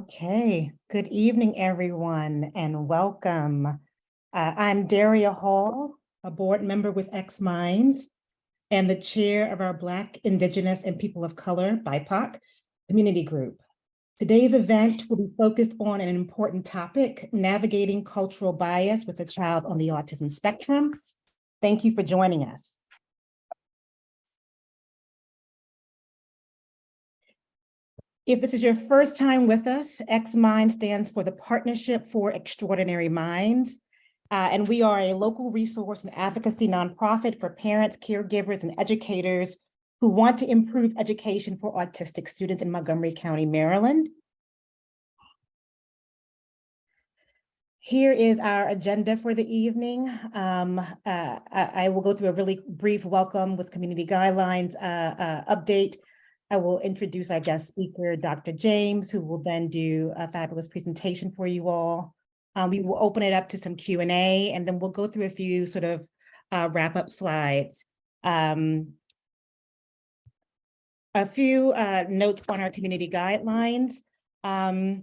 Okay, good evening, everyone, and welcome. I'm Daria Hall, a board member with xMinds and the chair of our Black, Indigenous, and People of Color, BIPOC, community group. Today's event will be focused on an important topic, navigating cultural bias with a child on the autism spectrum. Thank you for joining us. If this is your first time with us, xMinds stands for the Partnership for Extraordinary Minds. And we are a local resource and advocacy nonprofit for parents, caregivers, and educators who want to improve education for autistic students in Montgomery County, Maryland. Here is our agenda for the evening. I will go through a really brief welcome with community guidelines update. I will introduce our guest speaker, Dr. James, who will then do a fabulous presentation for you all. We will open it up to some Q&A, and then we'll go through a few sort of wrap-up slides. A few notes on our community guidelines. One,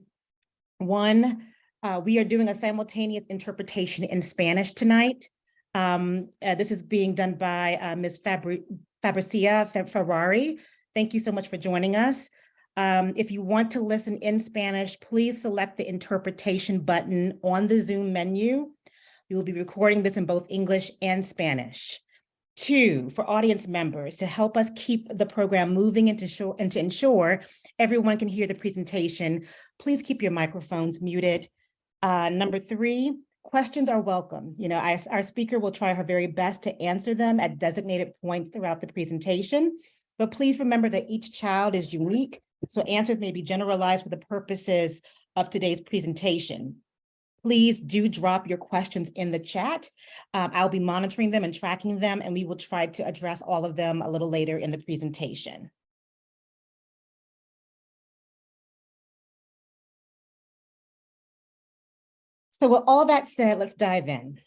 we are doing a simultaneous interpretation in Spanish tonight. This is being done by Ms. Fabricia Ferrari. Thank you so much for joining us. If you want to listen in Spanish, please select the interpretation button on the Zoom menu. We will be recording this in both English and Spanish. Two, for audience members, to help us keep the program moving and to ensure everyone can hear the presentation, please keep your microphones muted. Number three, questions are welcome. Our speaker will try her very best to answer them at designated points throughout the presentation. But please remember that each child is unique, so answers may be generalized for the purposes of today's presentation. Please do drop your questions in the chat. I'll be monitoring them and tracking them, and we will try to address all of them a little later in the presentation. So with all that said, let's dive in.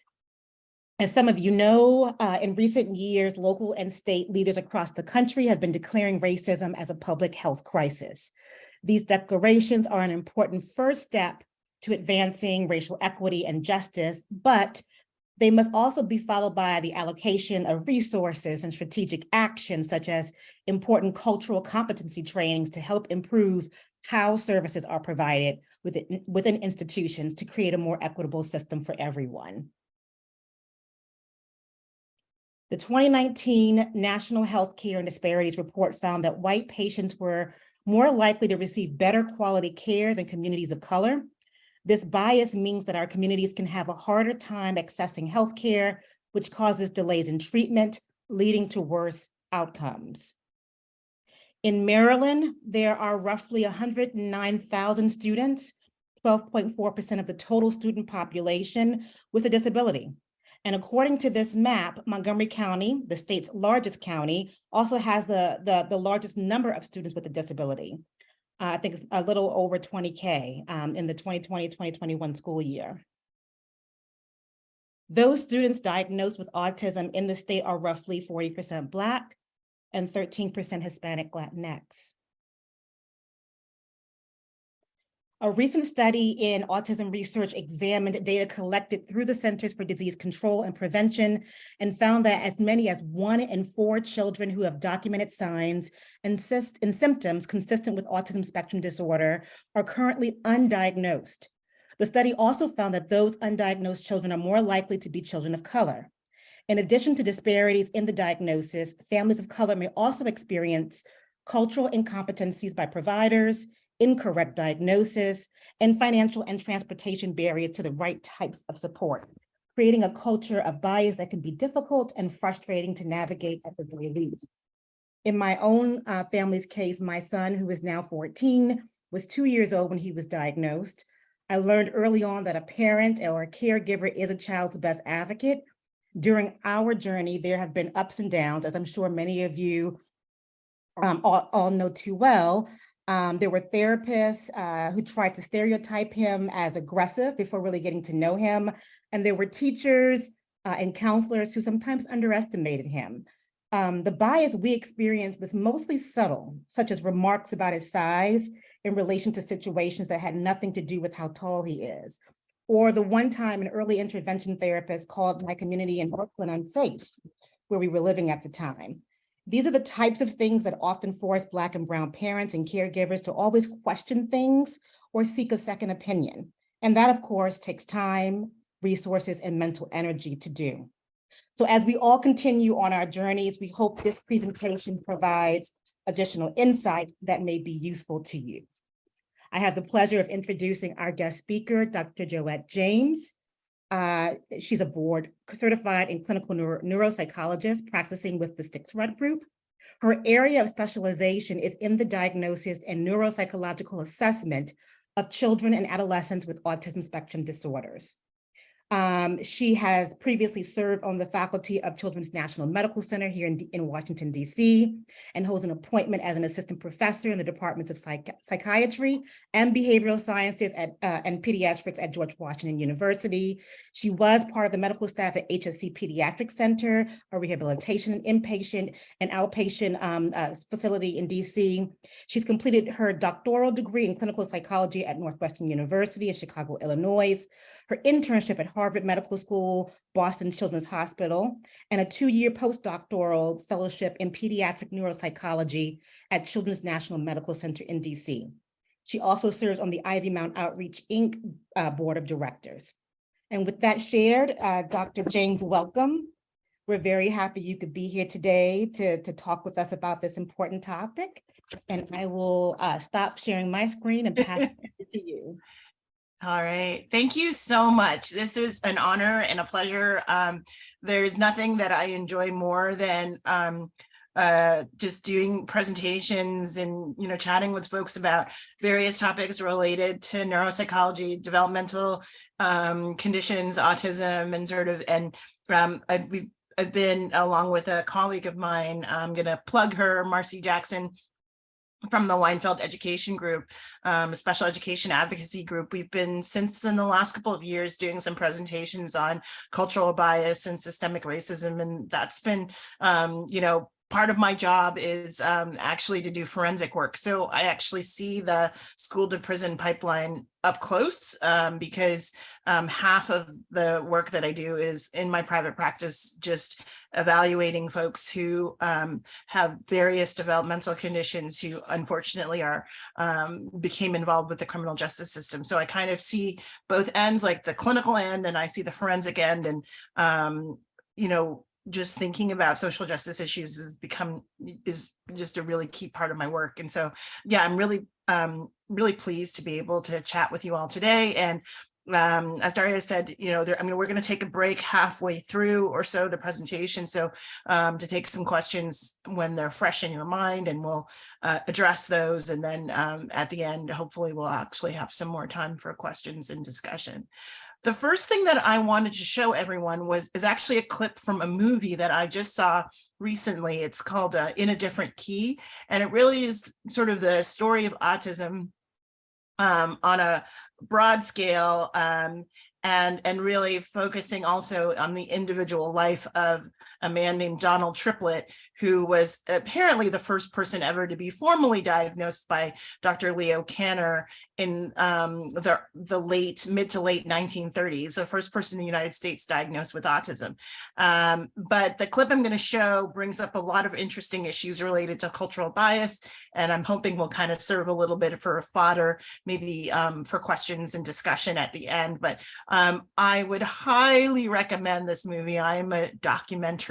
As some of you know, in recent years, local and state leaders across the country have been declaring racism as a public health crisis. These declarations are an important first step to advancing racial equity and justice, but they must also be followed by the allocation of resources and strategic actions, such as important cultural competency trainings to help improve how services are provided within institutions to create a more equitable system for everyone. The 2019 National Healthcare and Disparities Report found that white patients were more likely to receive better quality care than communities of color. This bias means that our communities can have a harder time accessing healthcare, which causes delays in treatment, leading to worse outcomes. In Maryland, there are roughly 109,000 students, 12.4% of the total student population with a disability. And according to this map, Montgomery County, the state's largest county, also has the largest number of students with a disability. I think it's a little over 20K in the 2020-2021 school year. Those students diagnosed with autism in the state are roughly 40% Black and 13% Hispanic Latinx. A recent study in autism research examined data collected through the Centers for Disease Control and Prevention and found that as many as 1 in 4 children who have documented signs and symptoms consistent with autism spectrum disorder are currently undiagnosed. The study also found that those undiagnosed children are more likely to be children of color. In addition to disparities in the diagnosis, families of color may also experience cultural incompetencies by providers, incorrect diagnosis, and financial and transportation barriers to the right types of support, creating a culture of bias that can be difficult and frustrating to navigate at the very least. In my own family's case, my son, who is now 14, was 2 years old when he was diagnosed. I learned early on that a parent or a caregiver is a child's best advocate. During our journey, there have been ups and downs, as I'm sure many of you all know too well. There were therapists who tried to stereotype him as aggressive before really getting to know him. And there were teachers and counselors who sometimes underestimated him. The bias we experienced was mostly subtle, such as remarks about his size in relation to situations that had nothing to do with how tall he is. Or the one time an early intervention therapist called my community in Brooklyn unsafe, where we were living at the time. These are the types of things that often force Black and brown parents and caregivers to always question things or seek a second opinion. And that, of course, takes time, resources, and mental energy to do. So as we all continue on our journeys, we hope this presentation provides additional insight that may be useful to you. I have the pleasure of introducing our guest speaker, Dr. Joette James. She's a board certified and clinical neuropsychologist practicing with the Sticks-Rudd group. Her area of specialization is in the diagnosis and neuropsychological assessment of children and adolescents with autism spectrum disorders. She has previously served on the faculty of Children's National Medical Center here in Washington, D.C., and holds an appointment as an assistant professor in the departments of psychiatry and behavioral sciences and pediatrics at George Washington University. She was part of the medical staff at HSC Pediatric Center, a rehabilitation inpatient and outpatient facility in D.C. She's completed her doctoral degree in clinical psychology at Northwestern University in Chicago, Illinois, her internship at Harvard Medical School, Boston Children's Hospital, and a 2-year postdoctoral fellowship in pediatric neuropsychology at Children's National Medical Center in DC. She also serves on the Ivy Mount Outreach, Inc. Board of Directors. And with that shared, Dr. James, welcome. We're very happy you could be here today to talk with us about this important topic. And I will stop sharing my screen and pass it to you. All right. Thank you so much. This is an honor and a pleasure. There's nothing that I enjoy more than just doing presentations and, chatting with folks about various topics related to neuropsychology, developmental conditions, autism, and I've been, along with a colleague of mine, I'm going to plug her, Marcy Jackson, from the Weinfeld Education Group, a special education advocacy group. We've been, since in the last couple of years, doing some presentations on cultural bias and systemic racism. And that's been, part of my job is actually to do forensic work. So I actually see the school to prison pipeline up close because half of the work that I do is in my private practice, just evaluating folks who have various developmental conditions who unfortunately became involved with the criminal justice system. So I kind of see both ends, like the clinical end, and I see the forensic end, and just thinking about social justice issues is just a really key part of my work. And so, yeah, I'm really pleased to be able to chat with you all today. And as Daria said, we're going to take a break halfway through or so the presentation. So to take some questions when they're fresh in your mind, and we'll address those. And then at the end, hopefully we'll actually have some more time for questions and discussion. The first thing that I wanted to show everyone is actually a clip from a movie that I just saw recently. It's called In a Different Key, and it really is sort of the story of autism on a broad scale, and really focusing also on the individual life of a man named Donald Triplett, who was apparently the first person ever to be formally diagnosed by Dr. Leo Kanner in the mid to late 1930s, the first person in the United States diagnosed with autism. But the clip I'm going to show brings up a lot of interesting issues related to cultural bias, and I'm hoping will kind of serve a little bit for a fodder, maybe for questions and discussion at the end. But I would highly recommend this movie. I am a documentary.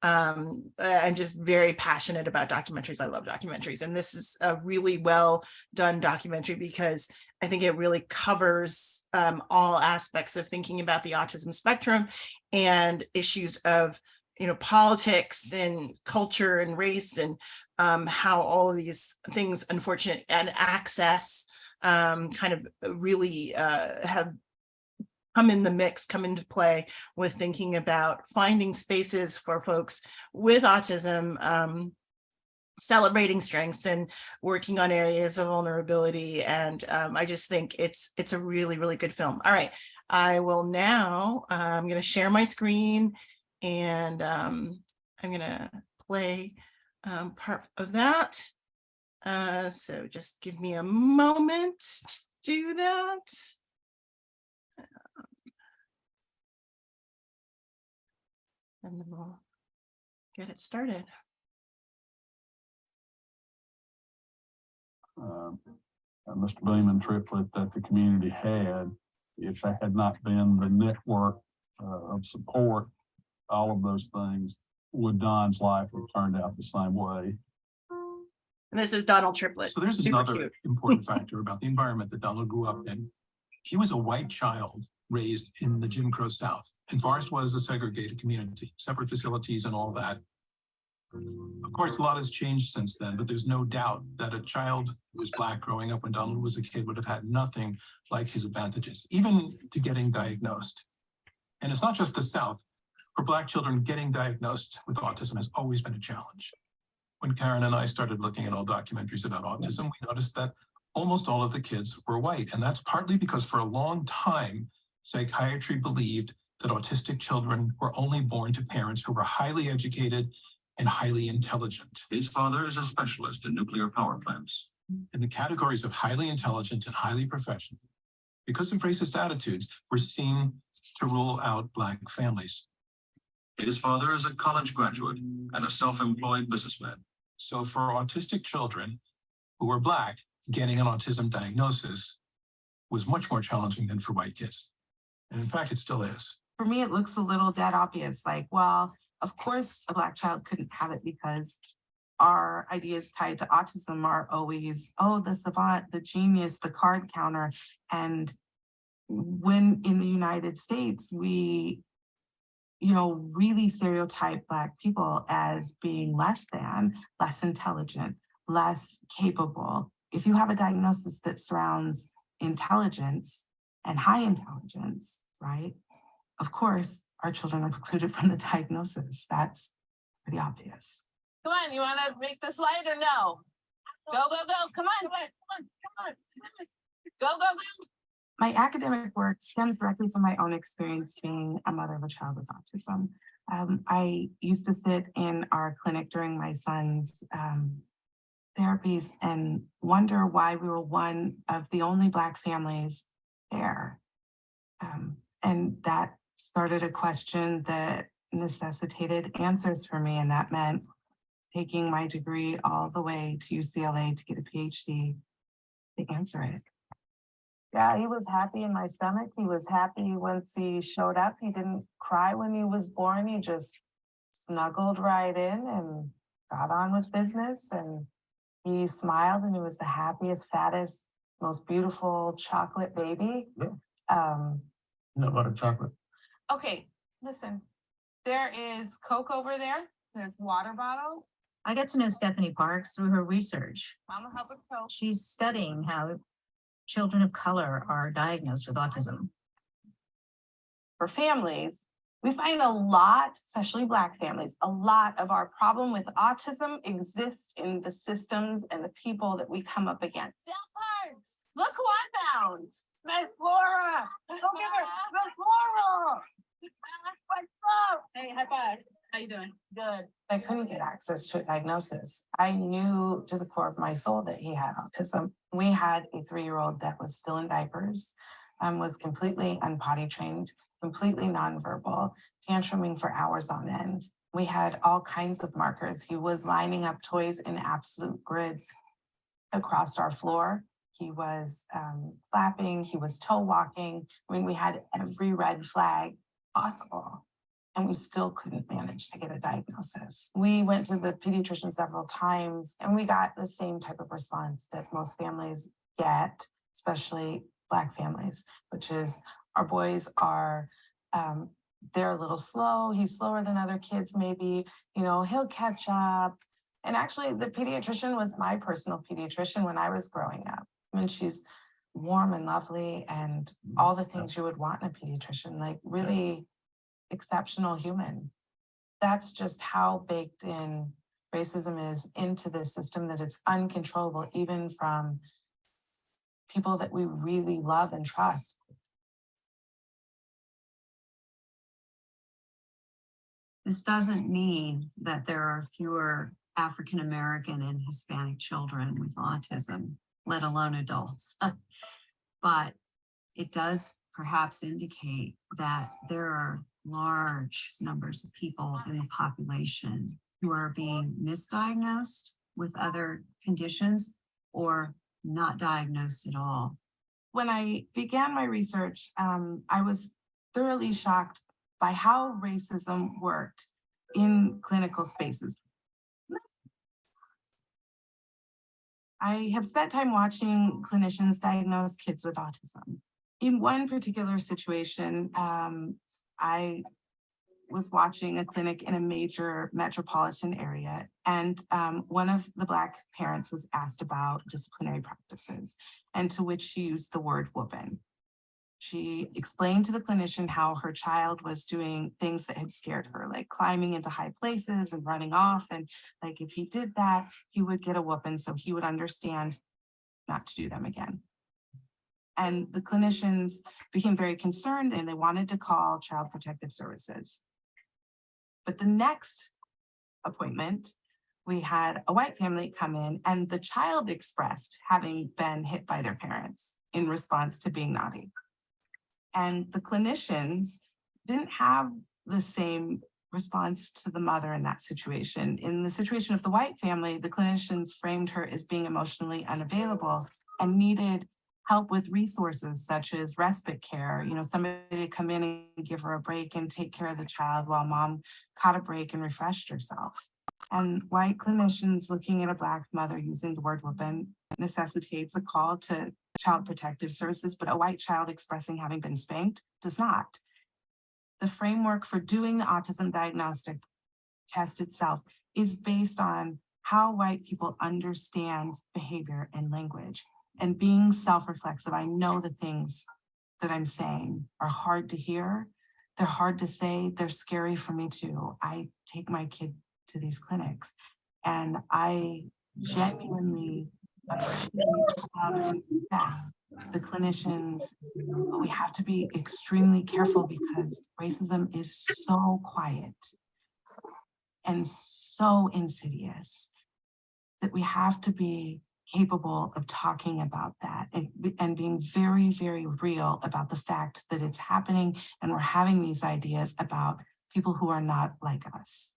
I'm just very passionate about documentaries. I love documentaries. And this is a really well done documentary because I think it really covers all aspects of thinking about the autism spectrum and issues of, politics and culture and race, and how all of these things, unfortunate, and access kind of really have come in the mix, come into play with thinking about finding spaces for folks with autism, celebrating strengths and working on areas of vulnerability. And I just think it's a really, really good film. All right, I will now, I'm going to share my screen, and I'm going to play part of that. So just give me a moment to do that. And then we'll get it started. Mr. Beeman triplet that the community had, if there had not been the network of support, all of those things, would Don's life have turned out the same way? And this is Donald Triplet. So there's Super another cute. important factor about the environment that Donald grew up in. He was a white child raised in the Jim Crow South, and Forest was a segregated community, separate facilities and all that. Of course, a lot has changed since then, but there's no doubt that a child who was Black growing up when Donald was a kid would have had nothing like his advantages, even to getting diagnosed. And it's not just the South. For Black children, getting diagnosed with autism has always been a challenge. When Karen and I started looking at all documentaries about autism, we noticed that almost all of the kids were white. And that's partly because for a long time, psychiatry believed that autistic children were only born to parents who were highly educated and highly intelligent. His father is a specialist in nuclear power plants. In the categories of highly intelligent and highly professional, because of racist attitudes, were seen to rule out Black families. His father is a college graduate and a self-employed businessman. So for autistic children who were Black, getting an autism diagnosis was much more challenging than for white kids. And in fact, it still is. For me, it looks a little dead obvious, like, well, of course a Black child couldn't have it because our ideas tied to autism are always, oh, the savant, the genius, the card counter. And when in the United States, we, really stereotype Black people as being less than, less intelligent, less capable. If you have a diagnosis that surrounds intelligence and high intelligence, right? Of course, our children are precluded from the diagnosis. That's pretty obvious. Come on, you want to make this light or no? Go, go, go. Come on, come on. Go, go, go. My academic work stems directly from my own experience being a mother of a child with autism. I used to sit in our clinic during my son's therapies and wonder why we were one of the only Black families there. And that started a question that necessitated answers for me. And that meant taking my degree all the way to UCLA to get a PhD to answer it. Yeah, he was happy in my stomach. He was happy once he showed up. He didn't cry when he was born. He just snuggled right in and got on with business. And he smiled and he was the happiest, fattest, most beautiful chocolate baby. Yeah. No butter chocolate. Okay, listen. There is Coke over there. There's water bottle. I got to know Stephanie Parks through her research. Mama, help with Coke. She's studying how children of color are diagnosed with autism. For families, we find a lot, especially Black families, a lot of our problem with autism exists in the systems and the people that we come up against. Stella Parks, look who I found. Miss Laura. Go give her Miss Laura. What's up? Hey, high five. How you doing? Good. I couldn't get access to a diagnosis. I knew to the core of my soul that he had autism. We had a 3-year-old that was still in diapers, was completely unpotty trained, completely nonverbal, tantruming for hours on end. We had all kinds of markers. He was lining up toys in absolute grids across our floor. He was flapping, he was toe walking. I mean, we had every red flag possible. And we still couldn't manage to get a diagnosis. We went to the pediatrician several times and we got the same type of response that most families get, especially Black families, which is our boys are, they're a little slow. He's slower than other kids, maybe, he'll catch up. And actually the pediatrician was my personal pediatrician when I was growing up. I mean, she's warm and lovely and all the things you would want in a pediatrician, like really exceptional human. That's just how baked in racism is into this system, that it's uncontrollable, even from people that we really love and trust. This doesn't mean that there are fewer African American and Hispanic children with autism, let alone adults. But it does perhaps indicate that there are large numbers of people in the population who are being misdiagnosed with other conditions or not diagnosed at all. When I began my research, I was thoroughly shocked by how racism worked in clinical spaces. I have spent time watching clinicians diagnose kids with autism. In one particular situation, I was watching a clinic in a major metropolitan area, and one of the Black parents was asked about disciplinary practices, and to which she used the word whooping. She explained to the clinician how her child was doing things that had scared her, like climbing into high places and running off. And like, if he did that, he would get a whooping, so he would understand not to do them again. And the clinicians became very concerned and they wanted to call Child Protective Services. But the next appointment, we had a white family come in and the child expressed having been hit by their parents in response to being naughty. And the clinicians didn't have the same response to the mother in that situation. In the situation of the white family, the clinicians framed her as being emotionally unavailable and needed help with resources such as respite care, somebody to come in and give her a break and take care of the child while mom caught a break and refreshed herself. And white clinicians looking at a Black mother using the word whooping necessitates a call to Child Protective Services, but a white child expressing having been spanked does not. The framework for doing the autism diagnostic test itself is based on how white people understand behavior and language. And being self-reflexive, I know the things that I'm saying are hard to hear. They're hard to say. They're scary for me too. I take my kid to these clinics and I genuinely appreciate that the clinicians, we have to be extremely careful because racism is so quiet and so insidious that we have to be capable of talking about that and being very, very real about the fact that it's happening and we're having these ideas about people who are not like us.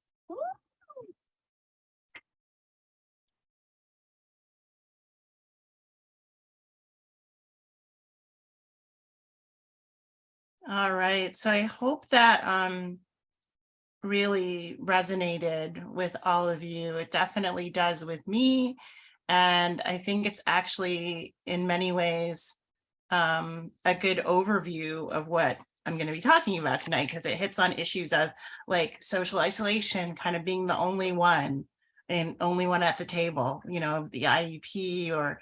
All right, so I hope that really resonated with all of you. It definitely does with me. And I think it's actually in many ways a good overview of what I'm going to be talking about tonight, because it hits on issues of like social isolation, kind of being the only one and only one at the table, the IEP or,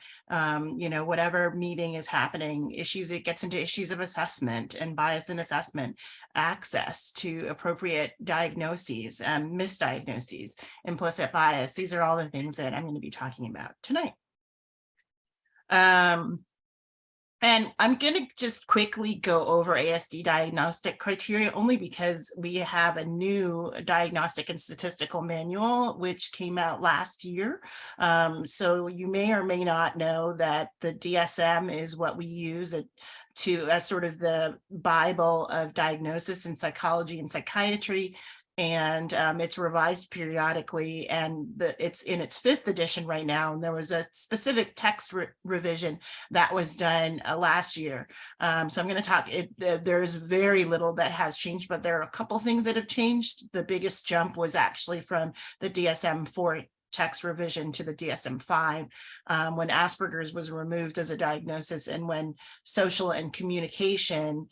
whatever meeting is happening, issues, it gets into issues of assessment and bias in assessment, access to appropriate diagnoses, misdiagnoses, implicit bias. These are all the things that I'm going to be talking about tonight. And I'm going to just quickly go over ASD diagnostic criteria only because we have a new diagnostic and statistical manual, which came out last year. So you may or may not know that the DSM is what we use as sort of the Bible of diagnosis in psychology and psychiatry. And it's revised periodically, and it's in its 5th edition right now. And there was a specific text revision that was done last year. So I'm going to talk, there's very little that has changed, but there are a couple things that have changed. The biggest jump was actually from the DSM-4 text revision to the DSM-5 when Asperger's was removed as a diagnosis, and when social and communication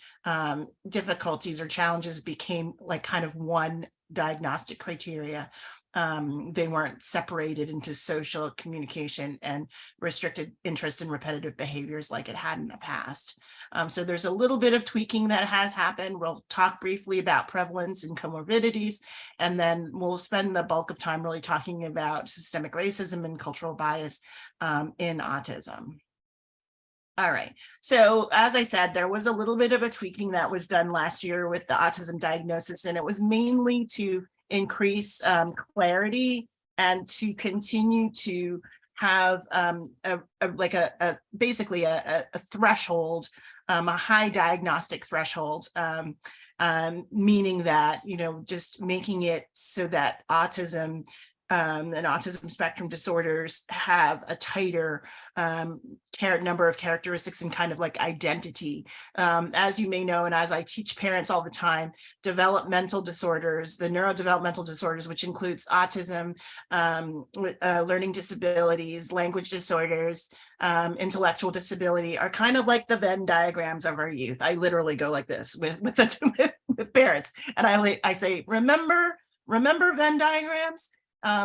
difficulties or challenges became like kind of one diagnostic criteria. They weren't separated into social, communication, and restricted interest in repetitive behaviors like it had in the past. So there's a little bit of tweaking that has happened. We'll talk briefly about prevalence and comorbidities, and then we'll spend the bulk of time really talking about systemic racism and cultural bias in autism. All right, so as I said, there was a little bit of a tweaking that was done last year with the autism diagnosis, and it was mainly to increase clarity and to continue to have basically a threshold, a high diagnostic threshold, meaning that, just making it so that autism and autism spectrum disorders have a tighter number of characteristics and kind of like identity. As you may know, and as I teach parents all the time, developmental disorders, the neurodevelopmental disorders, which includes autism, learning disabilities, language disorders, intellectual disability, are kind of like the Venn diagrams of our youth. I literally go like this with parents, and I say, remember Venn diagrams.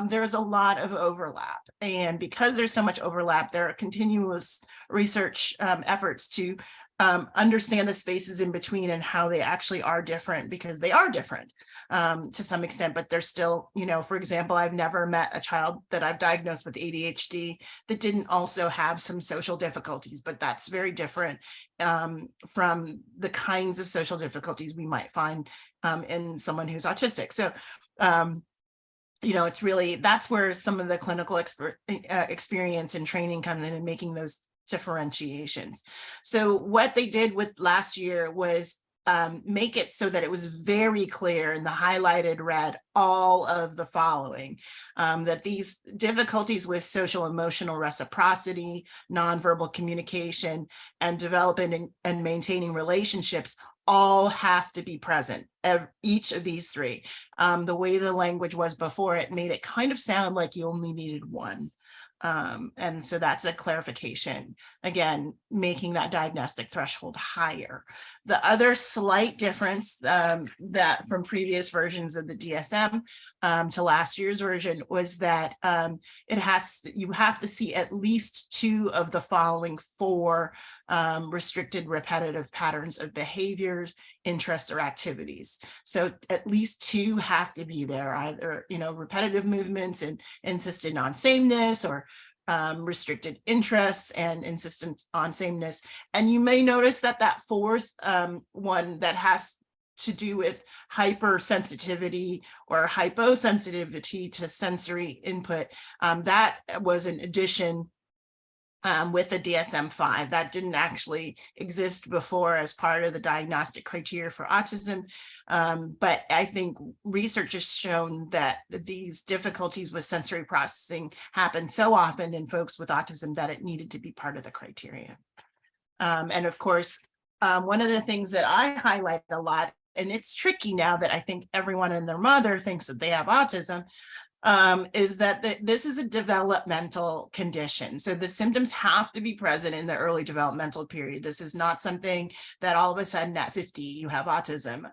There's a lot of overlap, and because there's so much overlap, there are continuous research efforts to understand the spaces in between and how they actually are different, because they are different to some extent, but they're still, for example, I've never met a child that I've diagnosed with ADHD that didn't also have some social difficulties, but that's very different from the kinds of social difficulties we might find in someone who's autistic. So, it's really, that's where some of the clinical experience and training comes in, and making those differentiations. So what they did with last year was make it so that it was very clear in the highlighted red, all of the following, that these difficulties with social emotional reciprocity, nonverbal communication, and developing and maintaining relationships all have to be present, each of these three. The way the language was before, it made it kind of sound like you only needed one. And so that's a clarification, again, making that diagnostic threshold higher. The other slight difference that from previous versions of the DSM to last year's version was that you have to see at least 2 of the following 4 restricted repetitive patterns of behaviors, interests, or activities. So at least 2 have to be there, either repetitive movements and insistent on sameness, or restricted interests and insistence on sameness. And you may notice that that 4th one that has to do with hypersensitivity or hyposensitivity to sensory input, that was an addition with the DSM-5 that didn't actually exist before as part of the diagnostic criteria for autism. But I think research has shown that these difficulties with sensory processing happen so often in folks with autism that it needed to be part of the criteria. And of course, one of the things that I highlight a lot, and it's tricky now that I think everyone and their mother thinks that they have autism, is that this is a developmental condition. So the symptoms have to be present in the early developmental period. This is not something that all of a sudden at 50 you have autism.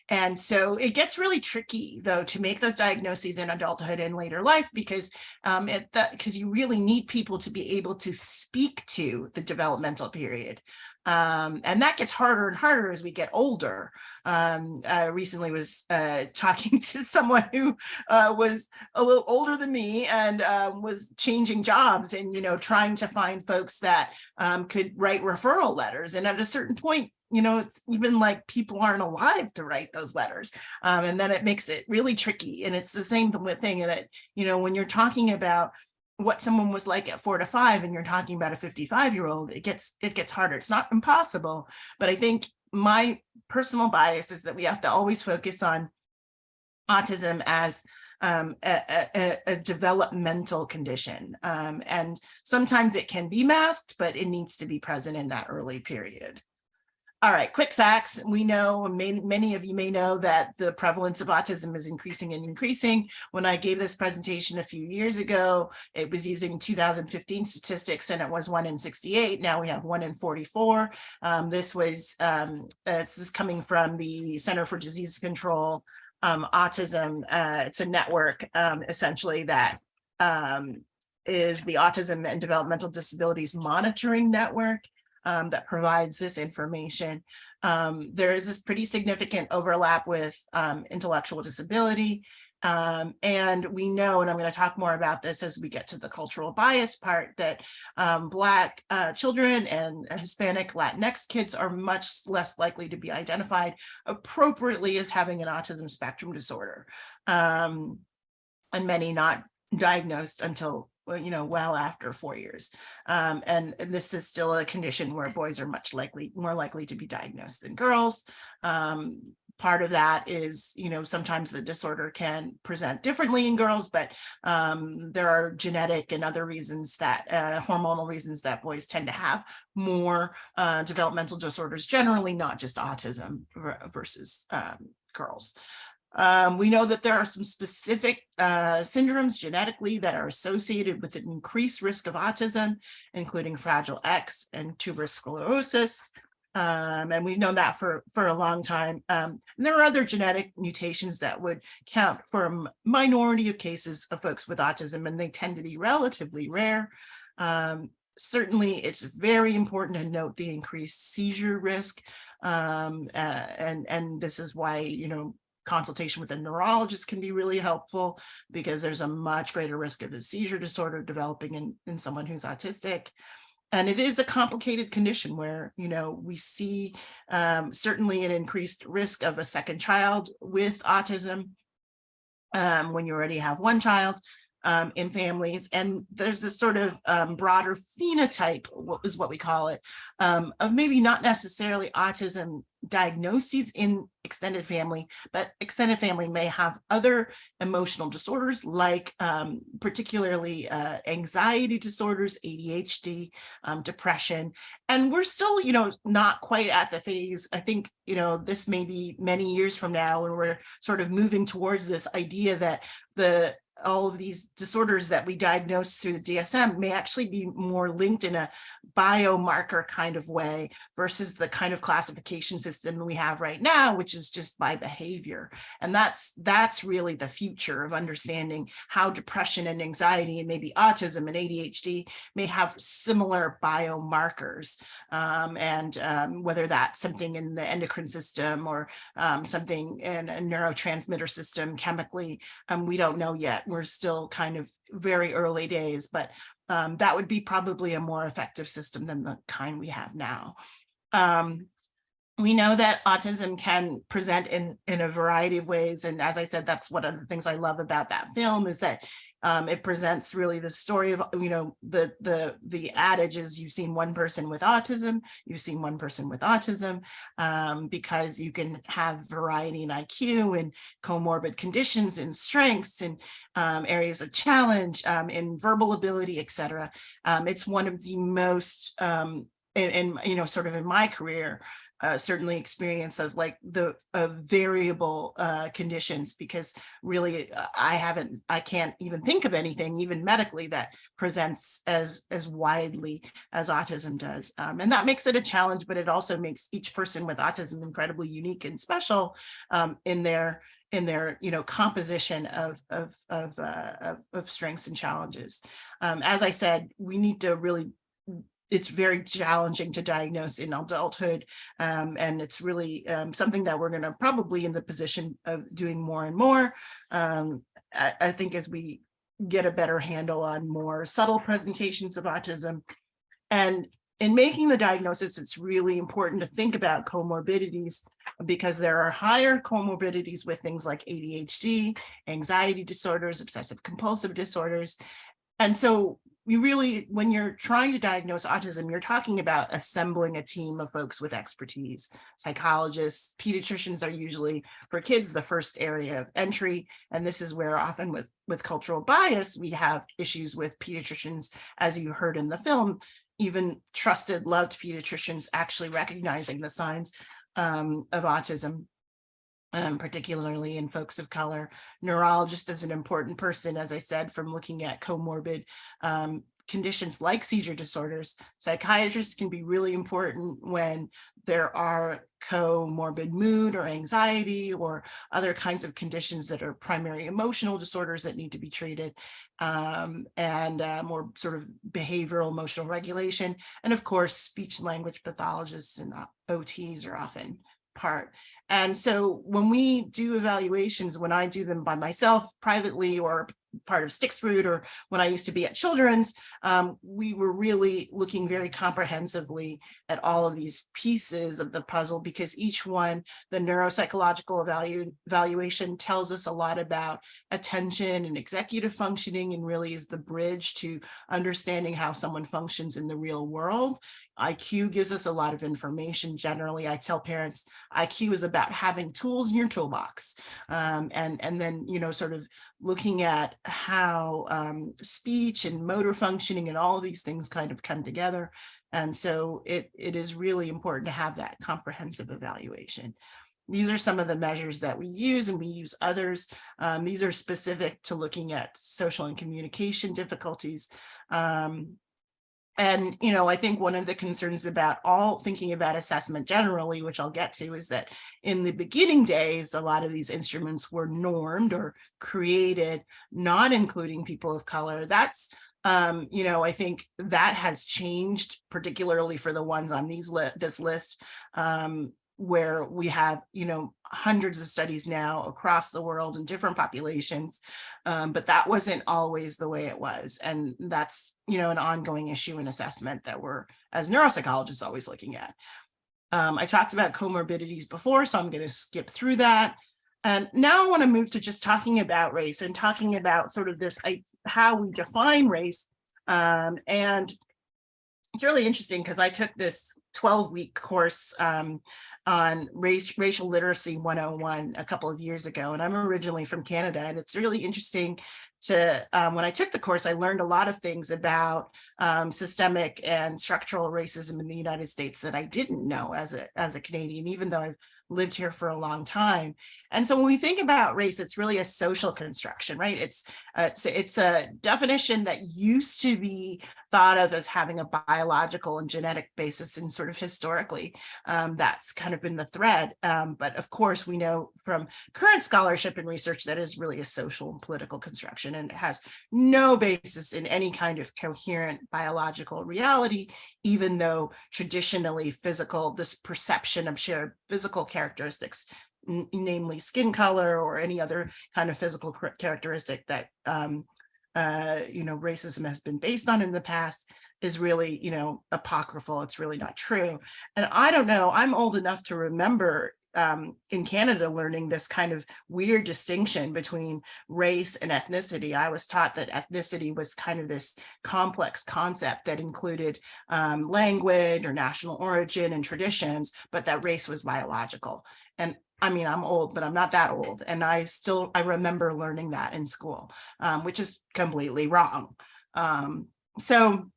And so it gets really tricky, though, to make those diagnoses in adulthood and later life, because you really need people to be able to speak to the developmental period. And that gets harder and harder as we get older. I recently was talking to someone who was a little older than me and was changing jobs and, trying to find folks that could write referral letters. And at a certain point, it's even like people aren't alive to write those letters. And then it makes it really tricky. And it's the same thing that, when you're talking about what someone was like at 4 to 5, and you're talking about a 55-year-old, it gets harder. It's not impossible, but I think my personal bias is that we have to always focus on autism as a developmental condition. And sometimes it can be masked, but it needs to be present in that early period. All right, quick facts. We know, many of you may know, that the prevalence of autism is increasing and increasing. When I gave this presentation a few years ago, it was using 2015 statistics, and it was 1 in 68. Now we have 1 in 44. This is coming from the Center for Disease Control, Autism. It's a network, essentially, that is the Autism and Developmental Disabilities Monitoring Network. That provides this information. There is this pretty significant overlap with intellectual disability. And we know, and I'm going to talk more about this as we get to the cultural bias part, that Black children and Hispanic Latinx kids are much less likely to be identified appropriately as having an autism spectrum disorder. and many not diagnosed until, well after 4 years. And this is still a condition where boys are more likely to be diagnosed than girls. Part of that is, sometimes the disorder can present differently in girls, but there are genetic and other reasons that, hormonal reasons that boys tend to have more developmental disorders, generally, not just autism versus girls. We know that there are some specific syndromes genetically that are associated with an increased risk of autism, including Fragile X and tuberous sclerosis. And we've known that for a long time. And there are other genetic mutations that would count for a minority of cases of folks with autism, and they tend to be relatively rare. Certainly, it's very important to note the increased seizure risk. And this is why, consultation with a neurologist can be really helpful, because there's a much greater risk of a seizure disorder developing in someone who's autistic. And it is a complicated condition where, we see certainly an increased risk of a second child with autism when you already have one child in families. And there's this sort of broader phenotype, is what we call it, of maybe not necessarily autism diagnoses in extended family, but extended family may have other emotional disorders, like particularly anxiety disorders, ADHD, depression. And we're still, not quite at the phase. I think, this may be many years from now when we're sort of moving towards this idea that all of these disorders that we diagnose through the DSM may actually be more linked in a biomarker kind of way versus the kind of classification system we have right now, which is just by behavior. And that's really the future of understanding how depression and anxiety and maybe autism and ADHD may have similar biomarkers, and whether that's something in the endocrine system or something in a neurotransmitter system chemically, we don't know yet. We're still kind of very early days, but that would be probably a more effective system than the kind we have now. We know that autism can present in a variety of ways. And as I said, that's one of the things I love about that film, is that it presents really the story of, the adage is you've seen one person with autism, you've seen one person with autism, because you can have variety in IQ and comorbid conditions and strengths and areas of challenge in verbal ability, et cetera. It's one of the most, sort of in my career, certainly experience of like the variable conditions, because really I can't even think of anything, even medically, that presents as widely as autism does. And that makes it a challenge, but it also makes each person with autism incredibly unique and special in their composition of strengths and challenges. As I said, we need to really, it's very challenging to diagnose in adulthood. And it's really something that we're going to probably in the position of doing more and more. I think as we get a better handle on more subtle presentations of autism. And in making the diagnosis, it's really important to think about comorbidities, because there are higher comorbidities with things like ADHD, anxiety disorders, obsessive compulsive disorders. And so you really, when you're trying to diagnose autism, you're talking about assembling a team of folks with expertise. Psychologists, pediatricians are usually, for kids, the first area of entry. And this is where often with cultural bias, we have issues with pediatricians, as you heard in the film, even trusted, loved pediatricians actually recognizing the signs of autism. Particularly in folks of color. Neurologist is an important person, as I said, from looking at comorbid conditions like seizure disorders. Psychiatrists can be really important when there are comorbid mood or anxiety or other kinds of conditions that are primary emotional disorders that need to be treated, and more sort of behavioral emotional regulation. And of course, speech and language pathologists and OTs are often part. And so when we do evaluations, when I do them by myself privately or part of Sticks Root, or when I used to be at Children's, we were really looking very comprehensively at all of these pieces of the puzzle, because each one, the neuropsychological evaluation tells us a lot about attention and executive functioning, and really is the bridge to understanding how someone functions in the real world. IQ gives us a lot of information. Generally, I tell parents IQ is about having tools in your toolbox, and then, you know, sort of looking at how speech and motor functioning and all of these things kind of come together. And so it is really important to have that comprehensive evaluation. These are some of the measures that we use, and we use others. These are specific to looking at social and communication difficulties. And, you know, I think one of the concerns about all thinking about assessment generally, which I'll get to, is that in the beginning days, a lot of these instruments were normed or created, not including people of color. That's, you know, I think that has changed, particularly for the ones on this list, where we have, you know, hundreds of studies now across the world in different populations, but that wasn't always the way it was. And that's, you know, an ongoing issue in assessment that we're, as neuropsychologists, always looking at. I talked about comorbidities before, so I'm going to skip through that. And now I want to move to just talking about race and talking about sort of this, how we define race. And it's really interesting because I took this 12-week course on racial literacy 101 a couple of years ago, and I'm originally from Canada, and it's really interesting to, when I took the course, I learned a lot of things about systemic and structural racism in the United States that I didn't know as a Canadian, even though I've lived here for a long time. And so when we think about race, it's really a social construction, right? It's a definition that used to be thought of as having a biological and genetic basis, and sort of historically, that's kind of been the thread. But of course, we know from current scholarship and research that is really a social and political construction, and it has no basis in any kind of coherent biological reality, even though traditionally this perception of shared physical characteristics, namely skin color or any other kind of physical characteristic that you know, racism has been based on in the past, is really, you know, apocryphal. It's really not true. And I don't know, I'm old enough to remember in Canada learning this kind of weird distinction between race and ethnicity. I was taught that ethnicity was kind of this complex concept that included language or national origin and traditions, but that race was biological. And I mean, I'm old, but I'm not that old. And I remember learning that in school, which is completely wrong. So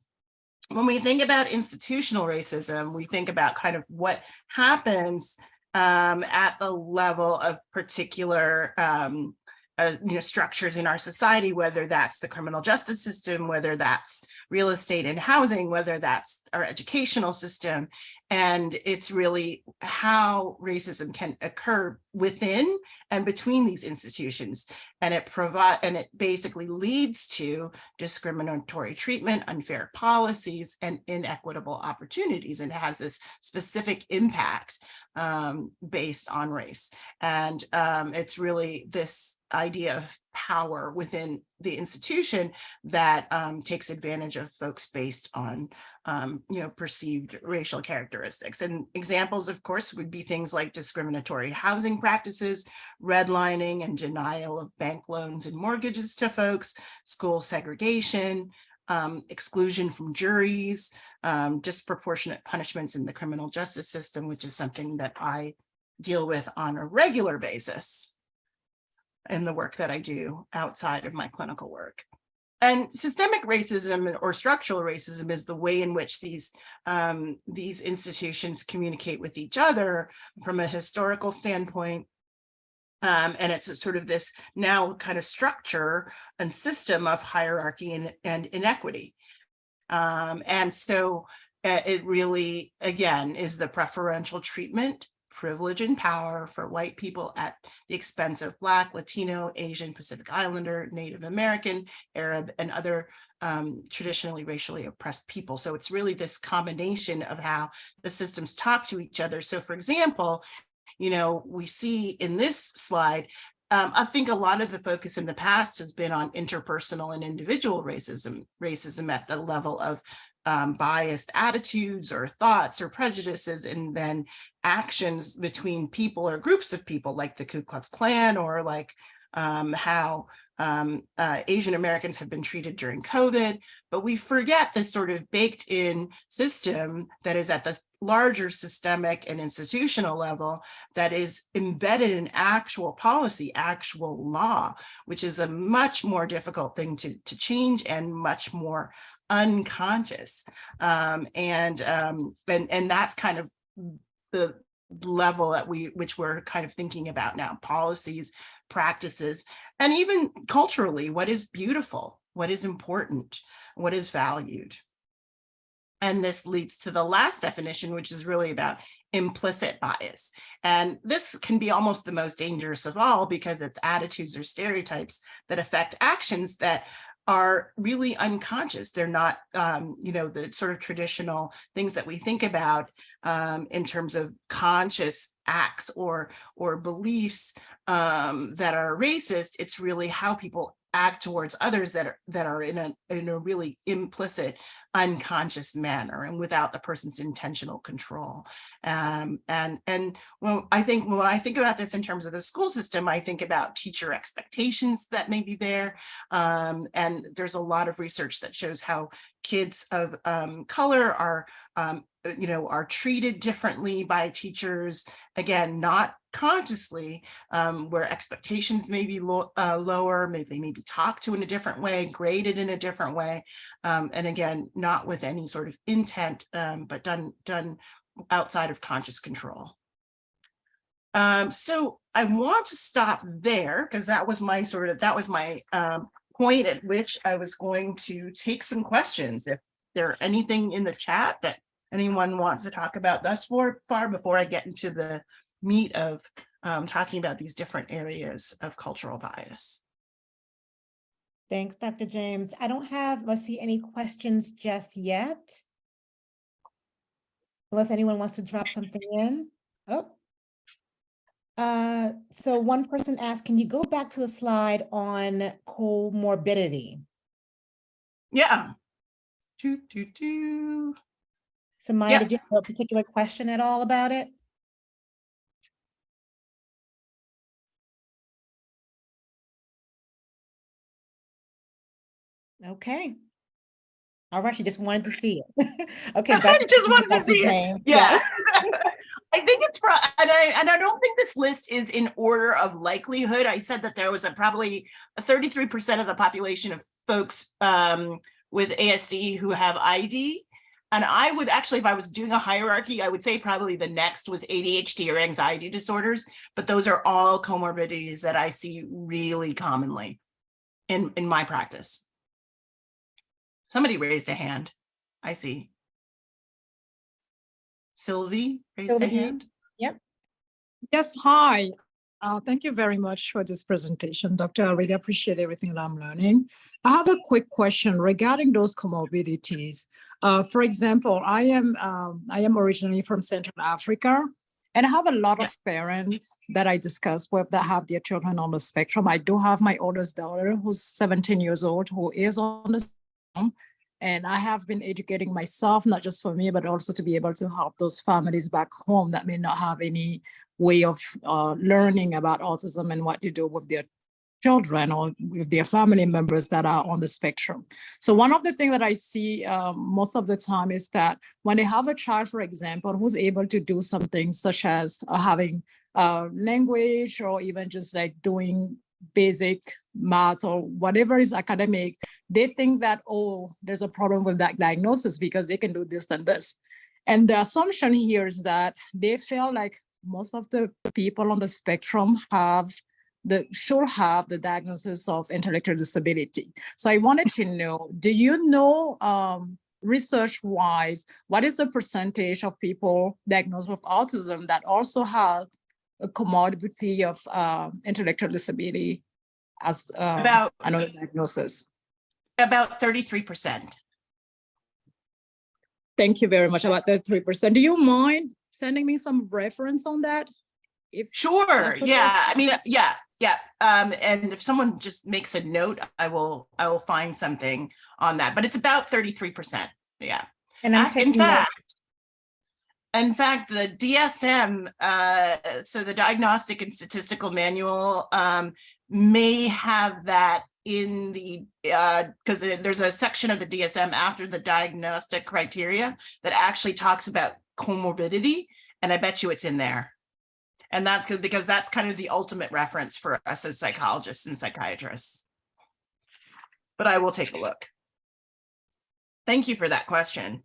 when we think about institutional racism, we think about kind of what happens at the level of particular you know, structures in our society, whether that's the criminal justice system, whether that's real estate and housing, whether that's our educational system. And it's really how racism can occur within and between these institutions. And it basically leads to discriminatory treatment, unfair policies, and inequitable opportunities. And it has this specific impact based on race. And it's really this idea of power within the institution that takes advantage of folks based on you know, perceived racial characteristics. And examples, of course, would be things like discriminatory housing practices, redlining and denial of bank loans and mortgages to folks, school segregation, exclusion from juries, disproportionate punishments in the criminal justice system, which is something that I deal with on a regular basis in the work that I do outside of my clinical work. And systemic racism or structural racism is the way in which these institutions communicate with each other from a historical standpoint. And it's sort of this now kind of structure and system of hierarchy and inequity. And so it really, again, is the preferential treatment, privilege, and power for white people at the expense of Black, Latino, Asian, Pacific Islander, Native American, Arab, and other traditionally racially oppressed people. So it's really this combination of how the systems talk to each other. So for example, you know, we see in this slide I think a lot of the focus in the past has been on interpersonal and individual racism at the level of biased attitudes or thoughts or prejudices, and then actions between people or groups of people, like the Ku Klux Klan, or like how Asian Americans have been treated during COVID. But we forget this sort of baked in system that is at the larger systemic and institutional level, that is embedded in actual policy, actual law, which is a much more difficult thing to change and much more unconscious. And that's kind of the level at which we're kind of thinking about now: policies, practices, and even culturally, what is beautiful, what is important, what is valued. And this leads to the last definition, which is really about implicit bias. And this can be almost the most dangerous of all, because it's attitudes or stereotypes that affect actions that are really unconscious. They're not, the sort of traditional things that we think about in terms of conscious acts or beliefs that are racist. It's really how people act towards others that are in a really implicit, unconscious manner, and without the person's intentional control. And when I think about this in terms of the school system, I think about teacher expectations that may be there. And there's a lot of research that shows how kids of color are treated differently by teachers, again, not consciously, where expectations may be lower, they may be talked to in a different way, graded in a different way, and again, not with any sort of intent, but done outside of conscious control. So I want to stop there, because that was my point at which I was going to take some questions. If there anything in the chat that anyone wants to talk about thus far before I get into the meat of talking about these different areas of cultural bias. Thanks, Dr. James. I don't see any questions just yet, unless anyone wants to drop something in. So one person asked, can you go back to the slide on comorbidity? Yeah. So Maya, did you have a particular question at all about it? Okay. All right, you just wanted to see it. Okay, I just wanted to see it. Yeah. I think it's and I don't think this list is in order of likelihood. I said that there was probably 33% of the population of folks with ASD who have ID. And I would actually, if I was doing a hierarchy, I would say probably the next was ADHD or anxiety disorders, but those are all comorbidities that I see really commonly in my practice. Somebody raised a hand. I see. Sylvie raised a hand. Yep. Yes, hi. Thank you very much for this presentation, Doctor. I really appreciate everything that I'm learning. I have a quick question regarding those comorbidities. For example, I am originally from Central Africa, and I have a lot of parents that I discuss with that have their children on the spectrum. I do have my oldest daughter who's 17 years old, who is on the spectrum. And I have been educating myself, not just for me, but also to be able to help those families back home that may not have any way of learning about autism and what to do with their children or with their family members that are on the spectrum. So one of the things that I see most of the time is that when they have a child, for example, who's able to do something such as having language, or even just like doing basic math or whatever is academic, they think that, oh, there's a problem with that diagnosis because they can do this and this. And the assumption here is that they feel like most of the people on the spectrum should have the diagnosis of intellectual disability. So I wanted to know, do you know, research-wise, what is the percentage of people diagnosed with autism that also have a comorbidity of intellectual disability as another diagnosis? About 33%. Thank you very much. About 33%. Do you mind sending me some reference on that? If Sure. that's okay. Yeah. I mean, yeah. And if someone just makes a note, I will find something on that, but it's about 33%. Yeah. And I'm In taking notes. fact, the DSM, so the Diagnostic and Statistical Manual, may have that in the, because there's a section of the DSM after the diagnostic criteria that actually talks about comorbidity, and I bet you it's in there. And that's good because that's kind of the ultimate reference for us as psychologists and psychiatrists. But I will take a look. Thank you for that question.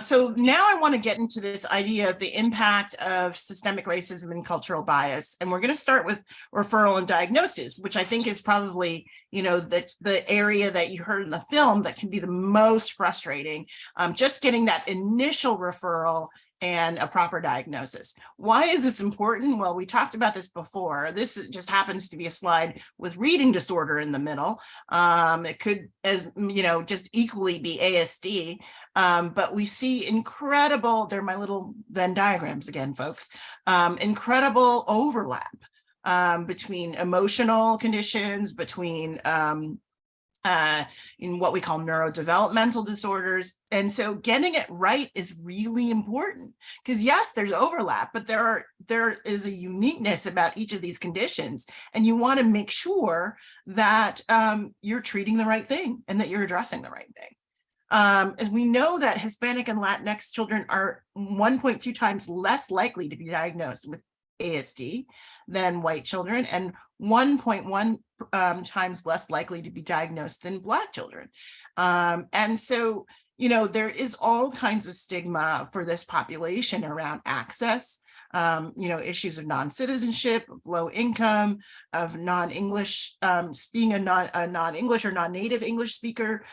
So now I want to get into this idea of the impact of systemic racism and cultural bias. And we're going to start with referral and diagnosis, which I think is probably, the area that you heard in the film that can be the most frustrating. Just getting that initial referral and a proper diagnosis. Why is this important? Well, we talked about this before. This just happens to be a slide with reading disorder in the middle. It could, just equally be ASD. But we see incredible, they're my little Venn diagrams again, folks, incredible overlap between emotional conditions, between in what we call neurodevelopmental disorders. And so getting it right is really important because yes, there's overlap, but there is a uniqueness about each of these conditions. And you want to make sure that you're treating the right thing and that you're addressing the right thing. As we know that Hispanic and Latinx children are 1.2 times less likely to be diagnosed with ASD than white children and 1.1 times less likely to be diagnosed than Black children. And so, there is all kinds of stigma for this population around access, issues of non-citizenship, of low income, of non-English, being a non-English or non-native English speaker.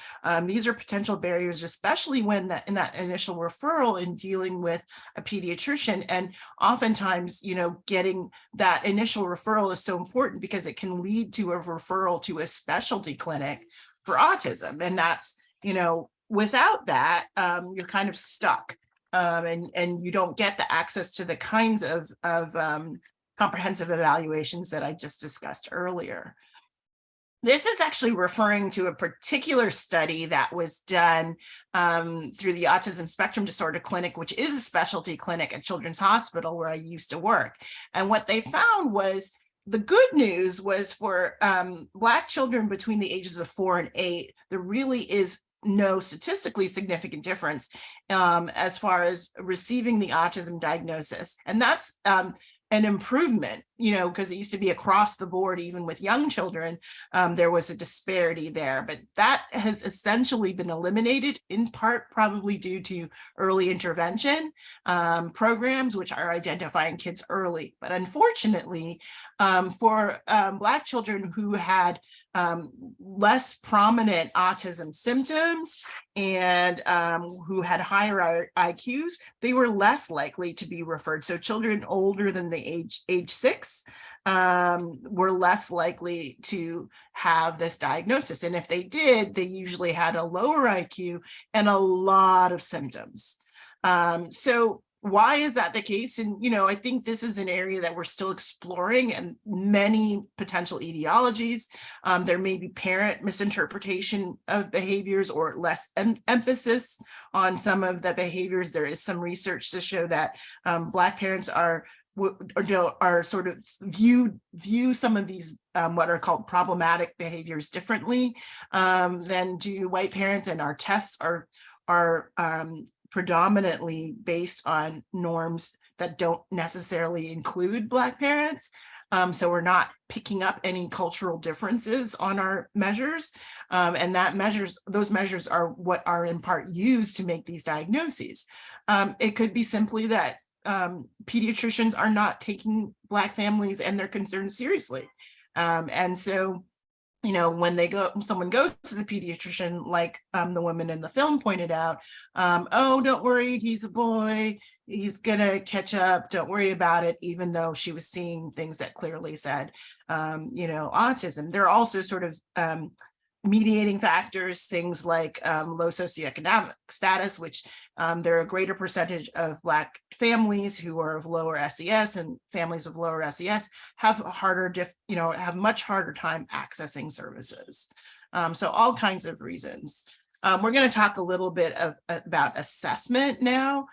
These are potential barriers, especially when in that initial referral in dealing with a pediatrician. And oftentimes, getting that initial referral is so important because it can lead to a referral to a specialty clinic for autism. And that's, without that, you're kind of stuck. And you don't get the access to the kinds of comprehensive evaluations that I just discussed earlier. This is actually referring to a particular study that was done through the Autism Spectrum Disorder Clinic, which is a specialty clinic at Children's Hospital where I used to work. And what they found was the good news was for Black children between the ages of 4 and 8, there really is no statistically significant difference as far as receiving the autism diagnosis. And that's an improvement, because it used to be across the board, even with young children, there was a disparity there, but that has essentially been eliminated in part probably due to early intervention programs, which are identifying kids early. But unfortunately, for Black children who had less prominent autism symptoms and who had higher IQs, they were less likely to be referred. So children older than the age 6 were less likely to have this diagnosis. And if they did, they usually had a lower IQ and a lot of symptoms. So why is that the case? And, I think this is an area that we're still exploring and many potential etiologies. There may be parent misinterpretation of behaviors or less emphasis on some of the behaviors. There is some research to show that Black parents are sort of view some of these what are called problematic behaviors differently than do white parents, and our tests are predominantly based on norms that don't necessarily include Black parents. So we're not picking up any cultural differences on our measures. And those measures are what are in part used to make these diagnoses. It could be simply that pediatricians are not taking Black families and their concerns seriously. And so, when someone goes to the pediatrician, like the woman in the film pointed out, oh, don't worry, he's a boy, he's gonna catch up, don't worry about it, even though she was seeing things that clearly said, autism. There are also sort of mediating factors, things like low socioeconomic status, which there are a greater percentage of Black families who are of lower SES, and families of lower SES have a harder, have much harder time accessing services. So all kinds of reasons. We're going to talk a little bit about assessment now.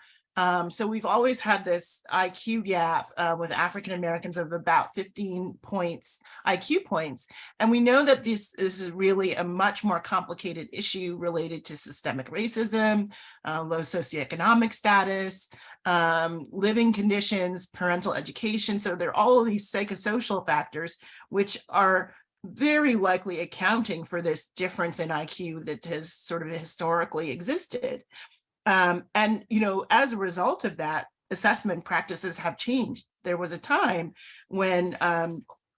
So we've always had this IQ gap with African Americans of about 15 points, IQ points. And we know that this is really a much more complicated issue related to systemic racism, low socioeconomic status, living conditions, parental education. So there are all of these psychosocial factors, which are very likely accounting for this difference in IQ that has sort of historically existed. And, as a result of that, assessment practices have changed. There was a time when,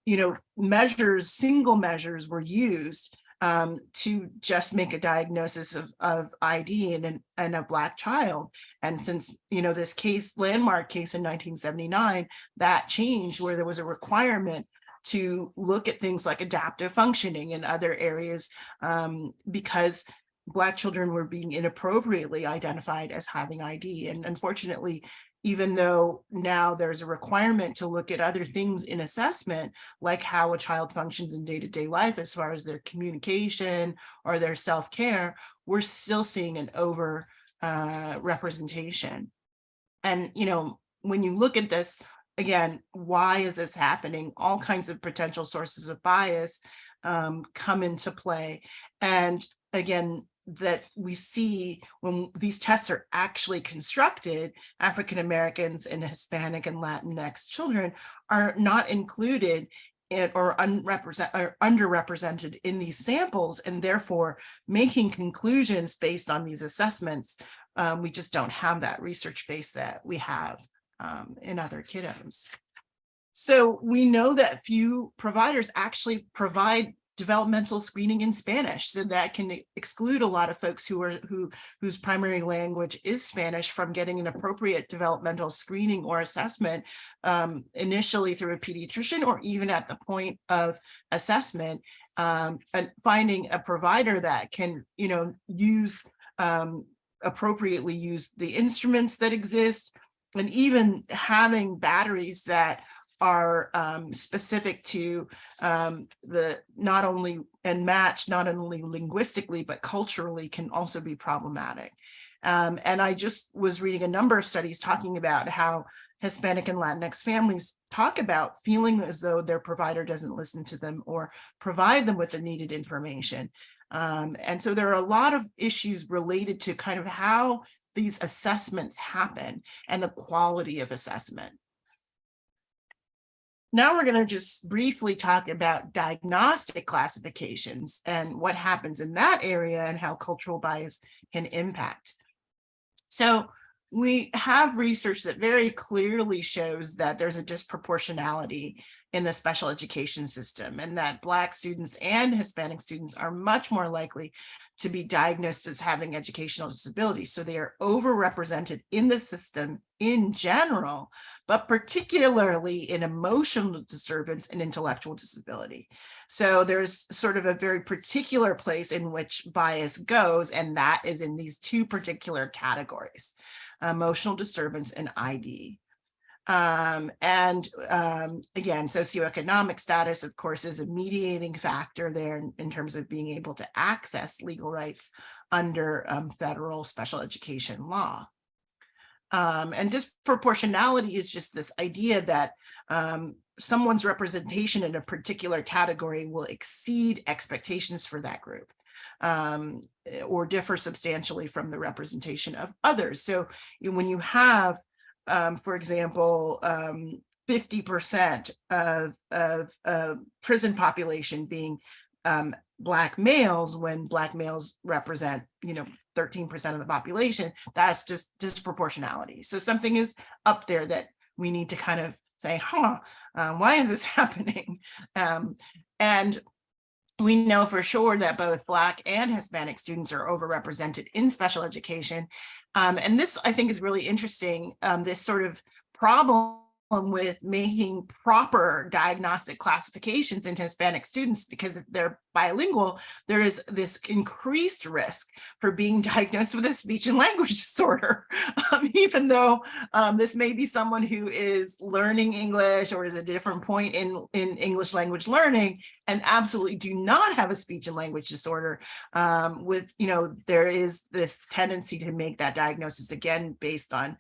single measures were used to just make a diagnosis of ID in a Black child. And since, this landmark case in 1979, that changed, where there was a requirement to look at things like adaptive functioning in other areas because Black children were being inappropriately identified as having ID. And unfortunately, even though now there's a requirement to look at other things in assessment, like how a child functions in day-to-day life as far as their communication or their self-care, we're still seeing an over representation. And, when you look at this, again, why is this happening? All kinds of potential sources of bias come into play. And again, that we see when these tests are actually constructed, African Americans and Hispanic and Latinx children are not included or underrepresented in these samples, and therefore making conclusions based on these assessments. We just don't have that research base that we have in other kiddos. So we know that few providers actually provide developmental screening in Spanish, so that can exclude a lot of folks whose primary language is Spanish from getting an appropriate developmental screening or assessment initially through a pediatrician, or even at the point of assessment, and finding a provider that can appropriately use the instruments that exist, and even having batteries that are specific to not only linguistically, but culturally can also be problematic. And I just was reading a number of studies talking about how Hispanic and Latinx families talk about feeling as though their provider doesn't listen to them or provide them with the needed information. And so there are a lot of issues related to kind of how these assessments happen and the quality of assessment. Now we're going to just briefly talk about diagnostic classifications and what happens in that area and how cultural bias can impact. So we have research that very clearly shows that there's a disproportionality in the special education system, and that Black students and Hispanic students are much more likely to be diagnosed as having educational disabilities. So they are overrepresented in the system in general, but particularly in emotional disturbance and intellectual disability. So there's sort of a very particular place in which bias goes, and that is in these two particular categories: emotional disturbance and ID. Again, socioeconomic status, of course, is a mediating factor there in terms of being able to access legal rights under federal special education law. And disproportionality is just this idea that someone's representation in a particular category will exceed expectations for that group, or differ substantially from the representation of others. So when you have for example, 50% of prison population being Black males, when Black males represent, 13% of the population, that's just disproportionality. So something is up there that we need to kind of say, why is this happening? And we know for sure that both Black and Hispanic students are overrepresented in special education. And this, I think, is really interesting, this sort of problem with making proper diagnostic classifications in Hispanic students, because if they're bilingual, there is this increased risk for being diagnosed with a speech and language disorder, even though this may be someone who is learning English or is at a different point in English language learning and absolutely do not have a speech and language disorder. There is this tendency to make that diagnosis again based on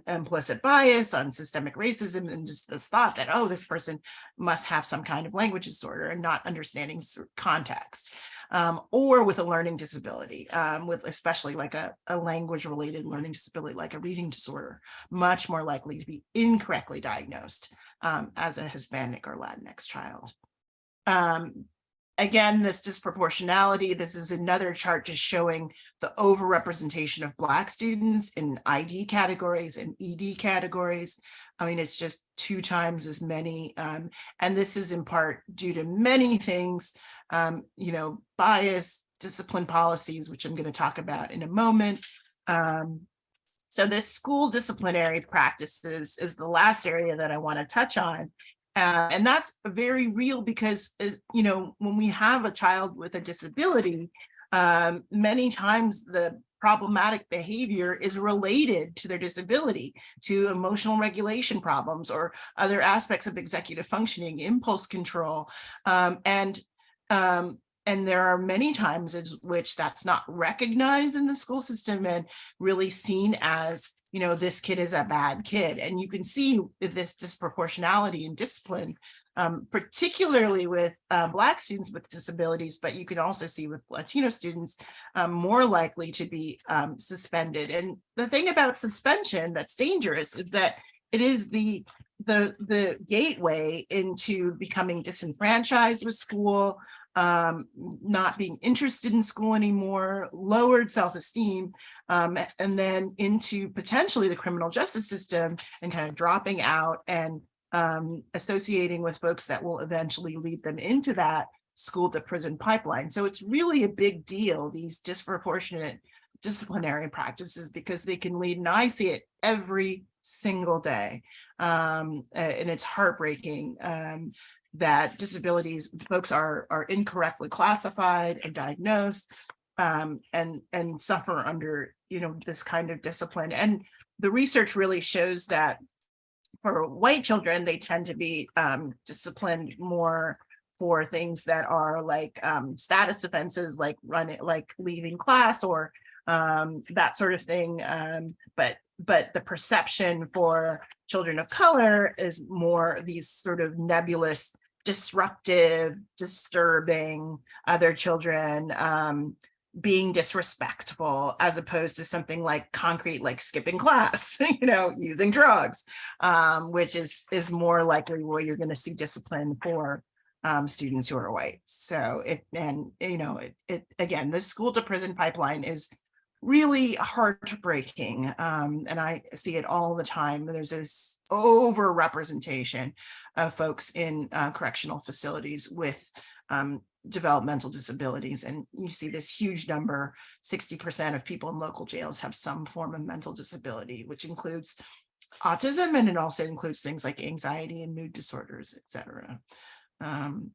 implicit bias, on systemic racism, and just this thought that, oh, this person must have some kind of language disorder and not understanding context, or with a learning disability, with especially like a language related learning disability, like a reading disorder, much more likely to be incorrectly diagnosed as a Hispanic or Latinx child. Again, this disproportionality, this is another chart just showing the overrepresentation of Black students in ID categories and ED categories. I mean, it's just 2 times as many. And this is in part due to many things, bias, discipline policies, which I'm going to talk about in a moment. So this school disciplinary practices is the last area that I want to touch on. And that's very real because, when we have a child with a disability, many times the problematic behavior is related to their disability, to emotional regulation problems or other aspects of executive functioning, impulse control. And there are many times in which that's not recognized in the school system and really seen as, this kid is a bad kid. And you can see this disproportionality in discipline, particularly with Black students with disabilities, but you can also see with Latino students more likely to be suspended. And the thing about suspension that's dangerous is that it is the gateway into becoming disenfranchised with school, not being interested in school anymore, lowered self-esteem, and then into potentially the criminal justice system and kind of dropping out and associating with folks that will eventually lead them into that school to prison pipeline. So it's really a big deal, these disproportionate disciplinary practices, because they can lead, and I see it every single day. And it's heartbreaking that disabilities folks are incorrectly classified and diagnosed, and suffer under this kind of discipline. And the research really shows that for white children, they tend to be disciplined more for things that are like status offenses, like leaving class or that sort of thing. But the perception for children of color is more these sort of nebulous, disruptive, disturbing other children, being disrespectful, as opposed to something like concrete, like skipping class, using drugs, which is more likely where you're going to see discipline for students who are white. So again, the school to prison pipeline is really heartbreaking. And I see it all the time. There's this over-representation of folks in correctional facilities with developmental disabilities. And you see this huge number, 60% of people in local jails have some form of mental disability, which includes autism, and it also includes things like anxiety and mood disorders, et cetera. And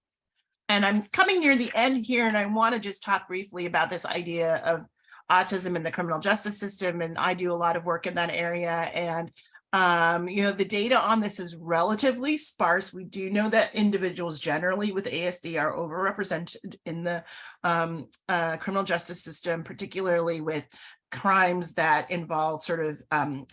I'm coming near the end here, and I want to just talk briefly about this idea of autism in the criminal justice system. And I do a lot of work in that area. And, the data on this is relatively sparse. We do know that individuals generally with ASD are overrepresented in the criminal justice system, particularly with crimes that involve sort of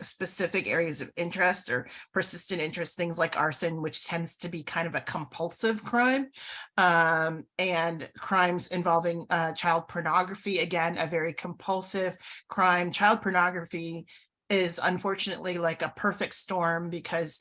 specific areas of interest or persistent interest, things like arson, which tends to be kind of a compulsive crime, and crimes involving child pornography, again, a very compulsive crime. Child pornography is unfortunately like a perfect storm because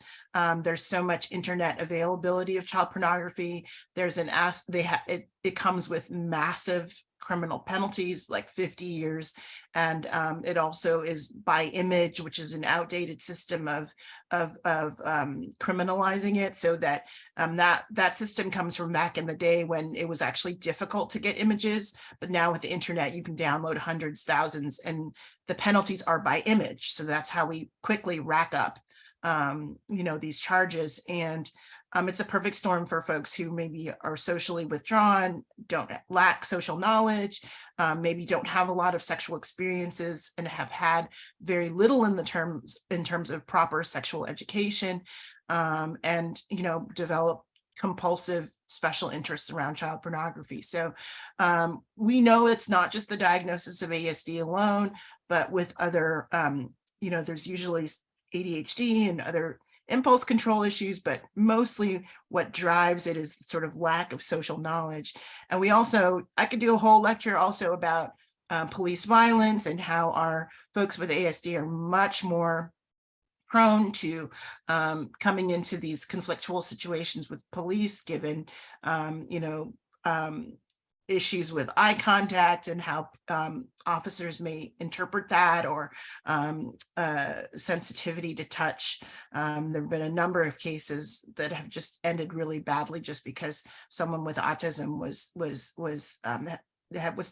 there's so much internet availability of child pornography. There's it comes with massive criminal penalties, like 50 years. And it also is by image, which is an outdated system of criminalizing it, so that that system comes from back in the day when it was actually difficult to get images. But now with the internet, you can download hundreds, thousands, and the penalties are by image. So that's how we quickly rack up these charges. And it's a perfect storm for folks who maybe are socially withdrawn, don't lack social knowledge, maybe don't have a lot of sexual experiences, and have had very little in terms of proper sexual education, and develop compulsive special interests around child pornography. So we know it's not just the diagnosis of ASD alone, but with other, there's usually ADHD and other impulse control issues, but mostly what drives it is sort of lack of social knowledge. And I could do a whole lecture also about police violence and how our folks with ASD are much more prone to coming into these conflictual situations with police, given issues with eye contact and how officers may interpret that, or sensitivity to touch. There have been a number of cases that have just ended really badly just because someone with autism was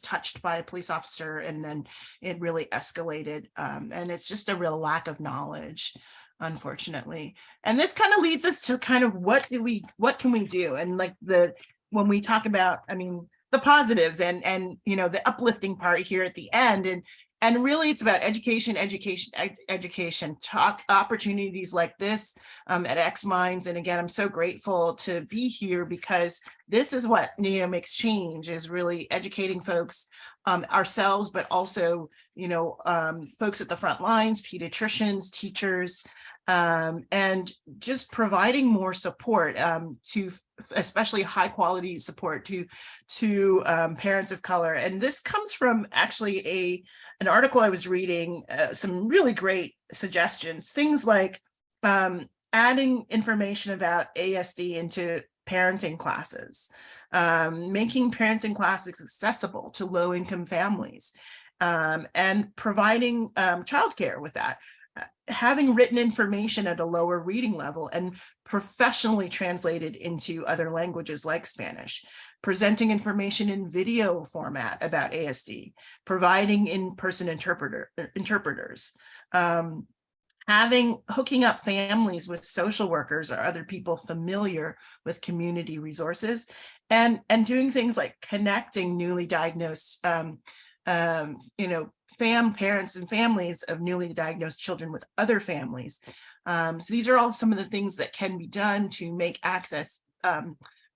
touched by a police officer, and then it really escalated. And it's just a real lack of knowledge, unfortunately. And this kind of leads us to kind of what can we do? And like when we talk about, the positives and the uplifting part here at the end, and really it's about education, talk opportunities like this at xMinds. And again, I'm so grateful to be here, because this is what makes change, is really educating folks, ourselves, but also folks at the front lines, pediatricians, teachers, and just providing more support to especially high quality support to parents of color. And this comes from actually an article I was reading, some really great suggestions, things like adding information about ASD into parenting classes, making parenting classes accessible to low-income families, and providing childcare with that. Having written information at a lower reading level and professionally translated into other languages like Spanish, presenting information in video format about ASD, providing in-person interpreters, hooking up families with social workers or other people familiar with community resources, and doing things like connecting newly diagnosed parents and families of newly diagnosed children with other families. So these are all some of the things that can be done to make access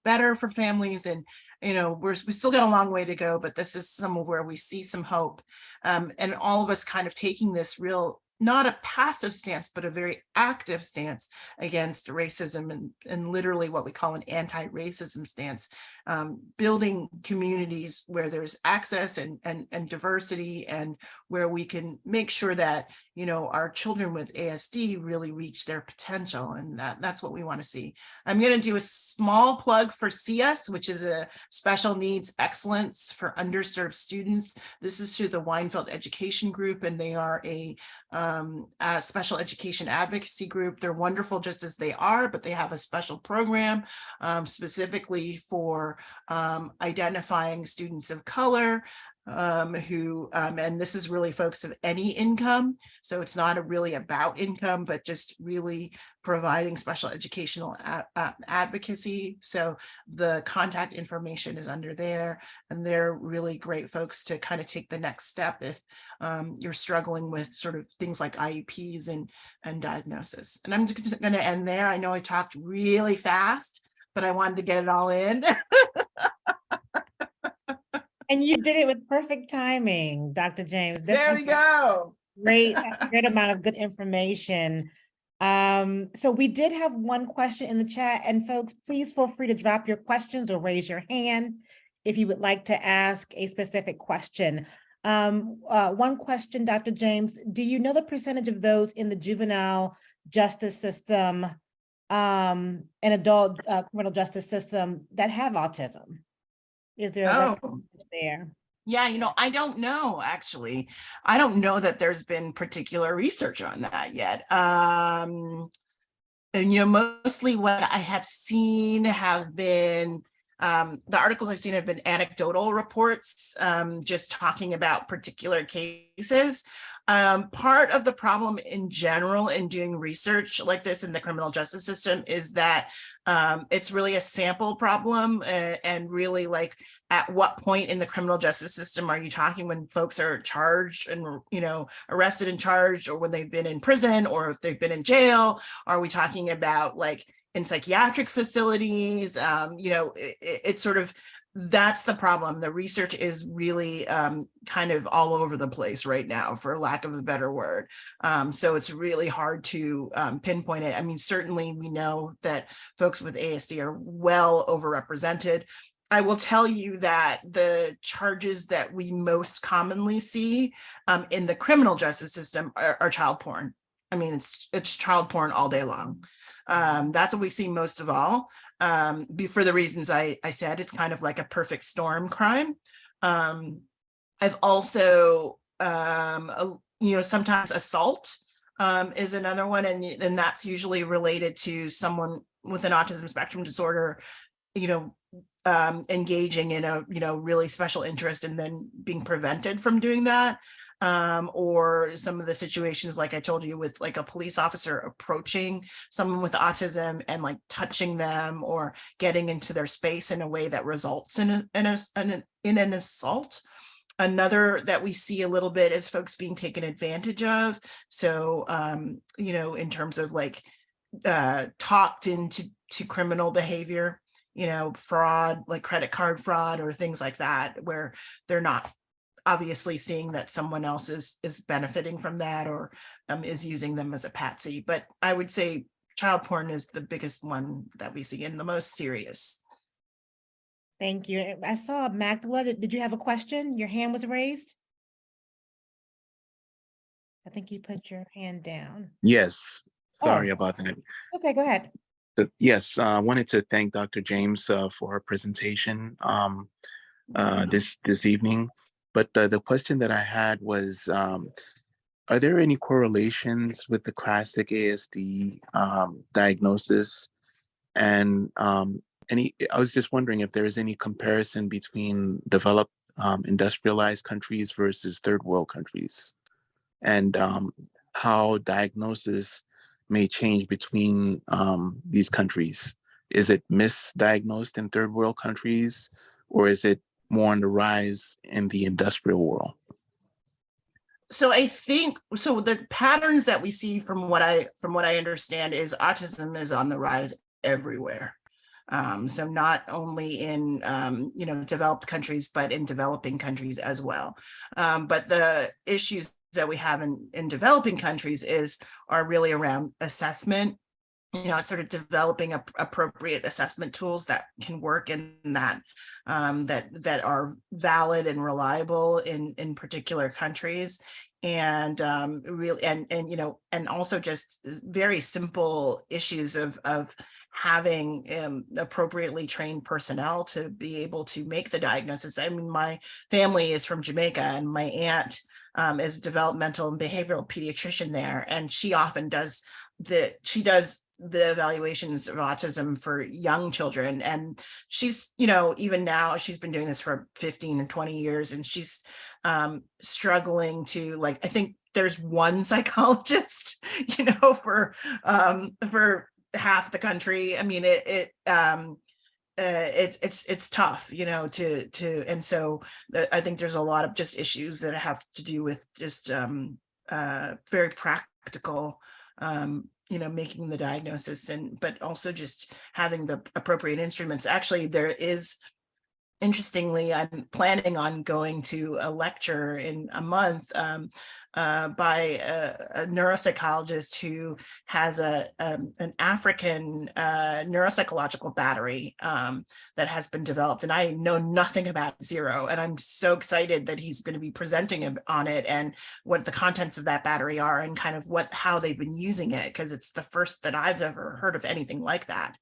better for families. And we still got a long way to go, but this is some of where we see some hope, and all of us kind of taking this real, not a passive stance, but a very active stance against racism, and literally what we call an anti-racism stance, building communities where there's access and diversity, and where we can make sure that, our children with ASD really reach their potential. And that's what we want to see. I'm going to do a small plug for CS, which is a special needs excellence for underserved students. This is through the Weinfeld Education Group, and they are a special education advocacy group. They're wonderful just as they are, but they have a special program specifically for identifying students of color who, and this is really folks of any income. So it's not really about income, but just really providing special educational advocacy. So the contact information is under there, and they're really great folks to kind of take the next step if you're struggling with sort of things like IEPs and diagnosis. And I'm just going to end there. I know I talked really fast, but I wanted to get it all in. And you did it with perfect timing, Dr. James. There we go. Great amount of good information. So we did have one question in the chat, and folks, please feel free to drop your questions or raise your hand if you would like to ask a specific question. One question, Dr. James, do you know the percentage of those in the juvenile justice system and adult criminal justice system that have autism? Is there a there? Yeah, I don't know, actually. I don't know that there's been particular research on that yet. And, mostly what I have seen have been The articles I've seen have been anecdotal reports, just talking about particular cases. Part of the problem in general in doing research like this in the criminal justice system is that it's really a sample problem, and really like at what point in the criminal justice system are you talking when folks are charged and, you know, arrested and charged, or when they've been in prison, or if they've been in jail? Are we talking about like in psychiatric facilities? You know, it's sort of, that's the problem. The research is really kind of all over the place right now, for lack of a better word. So it's really hard to pinpoint it. I mean, certainly we know that folks with ASD are well overrepresented. I will tell you that the charges that we most commonly see in the criminal justice system are child porn. I mean, it's child porn all day long. That's what we see most of all. For the reasons I said, it's kind of like a perfect storm crime. I've also, you know, sometimes assault is another one, and that's usually related to someone with an autism spectrum disorder, you know, engaging in a, you know, really special interest and then being prevented from doing that. Or some of the situations, like I told you, with like a police officer approaching someone with autism and like touching them or getting into their space in a way that results in an assault. Another that we see a little bit is folks being taken advantage of. So, you know, in terms of like talked into criminal behavior, you know, fraud, like credit card fraud or things like that, where they're not obviously seeing that someone else is benefiting from that, or is using them as a patsy. But I would say child porn is the biggest one that we see and the most serious. Thank you. I saw Magdala. Did you have a question? Your hand was raised. I think you put your hand down. Yes, sorry about that. Okay, go ahead. Yes, I wanted to thank Dr. James for her presentation this evening. But the question that I had was, are there any correlations with the classic ASD diagnosis? And I was just wondering if there is any comparison between developed industrialized countries versus third world countries, and how diagnosis may change between these countries. Is it misdiagnosed in third world countries, or is it more on the rise in the industrial world? So I think, so the patterns that we see from what I understand is autism is on the rise everywhere. So not only in, you know, developed countries, but in developing countries as well. But the issues that we have in developing countries are really around assessment, you know, sort of developing appropriate assessment tools that can work in that, that are valid and reliable in particular countries. And really, and you know, and also just very simple issues of having appropriately trained personnel to be able to make the diagnosis. I mean, my family is from Jamaica, and my aunt is a developmental and behavioral pediatrician there, and she often does the evaluations of autism for young children. And she's, you know, even now, she's been doing this for 15 and 20 years, and she's struggling to, like, I think there's one psychologist, you know, for half the country. I mean, it's tough, you know, and so I think there's a lot of just issues that have to do with just very practical, you know, making the diagnosis, but also just having the appropriate instruments. Actually, there is, interestingly, I'm planning on going to a lecture in a month by a neuropsychologist who has an African neuropsychological battery that has been developed, and I know nothing about it, zero. And I'm so excited that he's going to be presenting on it and what the contents of that battery are, and kind of how they've been using it, because it's the first that I've ever heard of anything like that.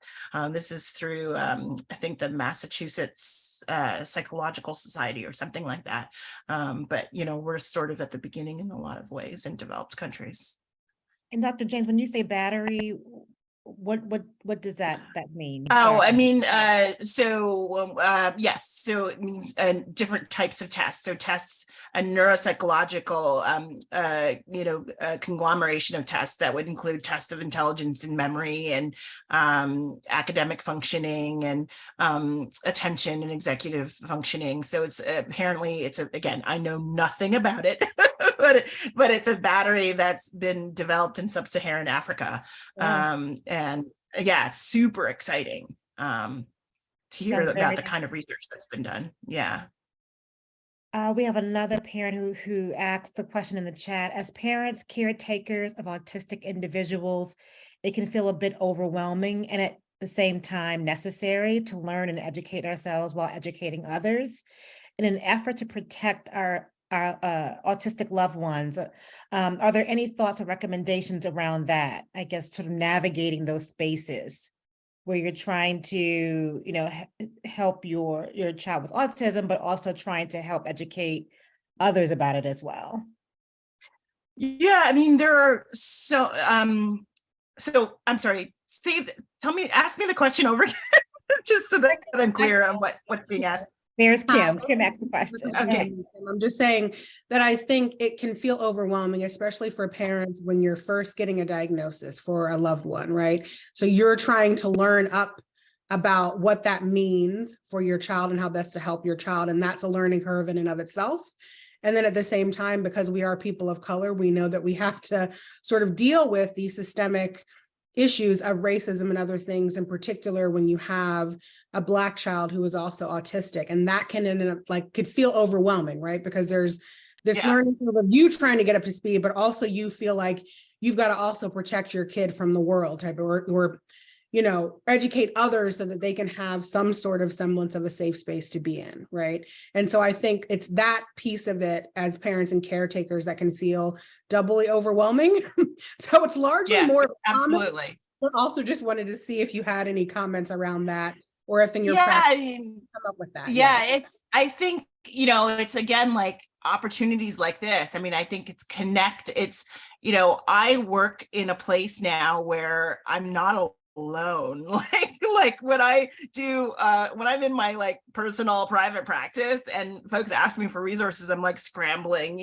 This is through I think the Massachusetts Psychological Society or something like that. But you know, we're sort of at the beginning in a lot of ways in developed countries. And Dr. James, when you say battery, what What does that mean? Oh, I mean, yes, so it means different types of tests. So tests, a neuropsychological, conglomeration of tests that would include tests of intelligence and memory and academic functioning and attention and executive functioning. So it's apparently again, I know nothing about it, but it's a battery that's been developed in sub-Saharan Africa, and yeah, it's super exciting to hear about the kind of research that's been done. Yeah. We have another parent who asked the question in the chat. As parents, caretakers of autistic individuals, it can feel a bit overwhelming and at the same time necessary to learn and educate ourselves while educating others. In an effort to protect our autistic loved ones, are there any thoughts or recommendations around that? I guess sort of navigating those spaces where you're trying to, help your child with autism, but also trying to help educate others about it as well. Yeah, I mean, there are so I'm sorry, ask me the question over again, just so that I'm clear on what's being asked. There's Kim. Kim asked the question. Okay. I'm just saying that I think it can feel overwhelming, especially for parents when you're first getting a diagnosis for a loved one, right? So you're trying to learn up about what that means for your child and how best to help your child. And that's a learning curve in and of itself. And then at the same time, because we are people of color, we know that we have to sort of deal with these systemic issues of racism and other things, in particular when you have a Black child who is also autistic, and that can end up could feel overwhelming, right? Because there's this learning curve of you trying to get up to speed, but also you feel like you've got to also protect your kid from the world type of, or educate others so that they can have some sort of semblance of a safe space to be in, right? And so I think it's that piece of it as parents and caretakers that can feel doubly overwhelming. So it's largely more absolutely. But also just wanted to see if you had any comments around that, or if in your practice come up with that. I think, it's again, like opportunities like this. I mean, I think it's I work in a place now where I'm not alone. Like when I do when I'm in my personal private practice and folks ask me for resources, I'm scrambling,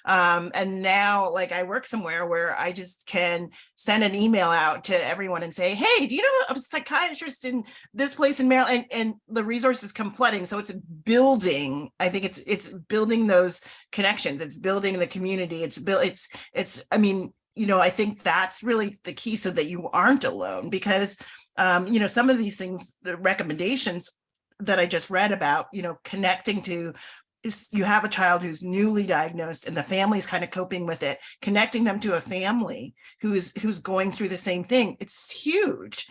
and now I work somewhere where I just can send an email out to everyone and say, hey, do you know of a psychiatrist in this place in Maryland? And the resources come flooding. So it's building, I think it's building those connections, it's building the community, I think that's really the key, so that you aren't alone, because, some of these things, the recommendations that I just read about, connecting to, you have a child who's newly diagnosed and the family's kind of coping with it, connecting them to a family who's going through the same thing. It's huge,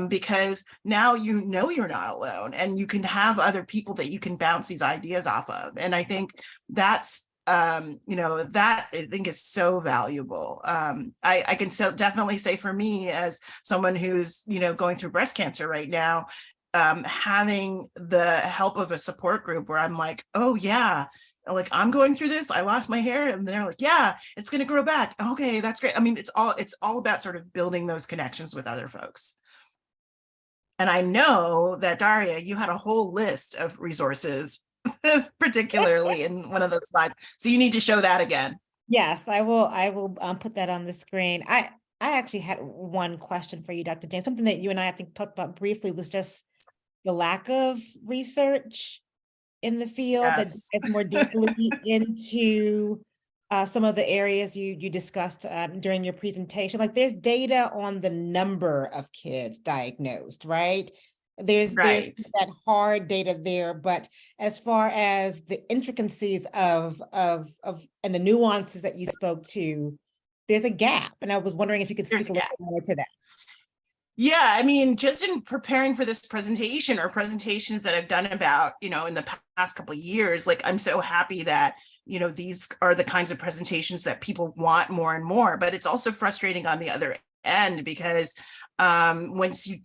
because now you're not alone, and you can have other people that you can bounce these ideas off of. And I think that's that I think is so valuable. I can definitely say, for me, as someone who's, going through breast cancer right now, having the help of a support group where I'm like, oh yeah, I'm going through this, I lost my hair, and they're like, yeah, it's going to grow back. Okay, that's great. I mean, it's all about sort of building those connections with other folks. And I know that, Daria, you had a whole list of resources, particularly in one of those slides. So you need to show that again. Yes, I will put that on the screen. I actually had one question for you, Dr. James. Something that you and I think talked about briefly was just the lack of research in the field that dives more deeply into some of the areas you discussed during your presentation. There's data on the number of kids diagnosed, right? There's that hard data there, but as far as the intricacies of and the nuances that you spoke to, there's a gap. And I was wondering if you could speak a little bit more to that. Yeah, I mean, just in preparing for this presentation, or presentations that I've done about, in the past couple of years, I'm so happy that, these are the kinds of presentations that people want more and more. But it's also frustrating on the other end, because once you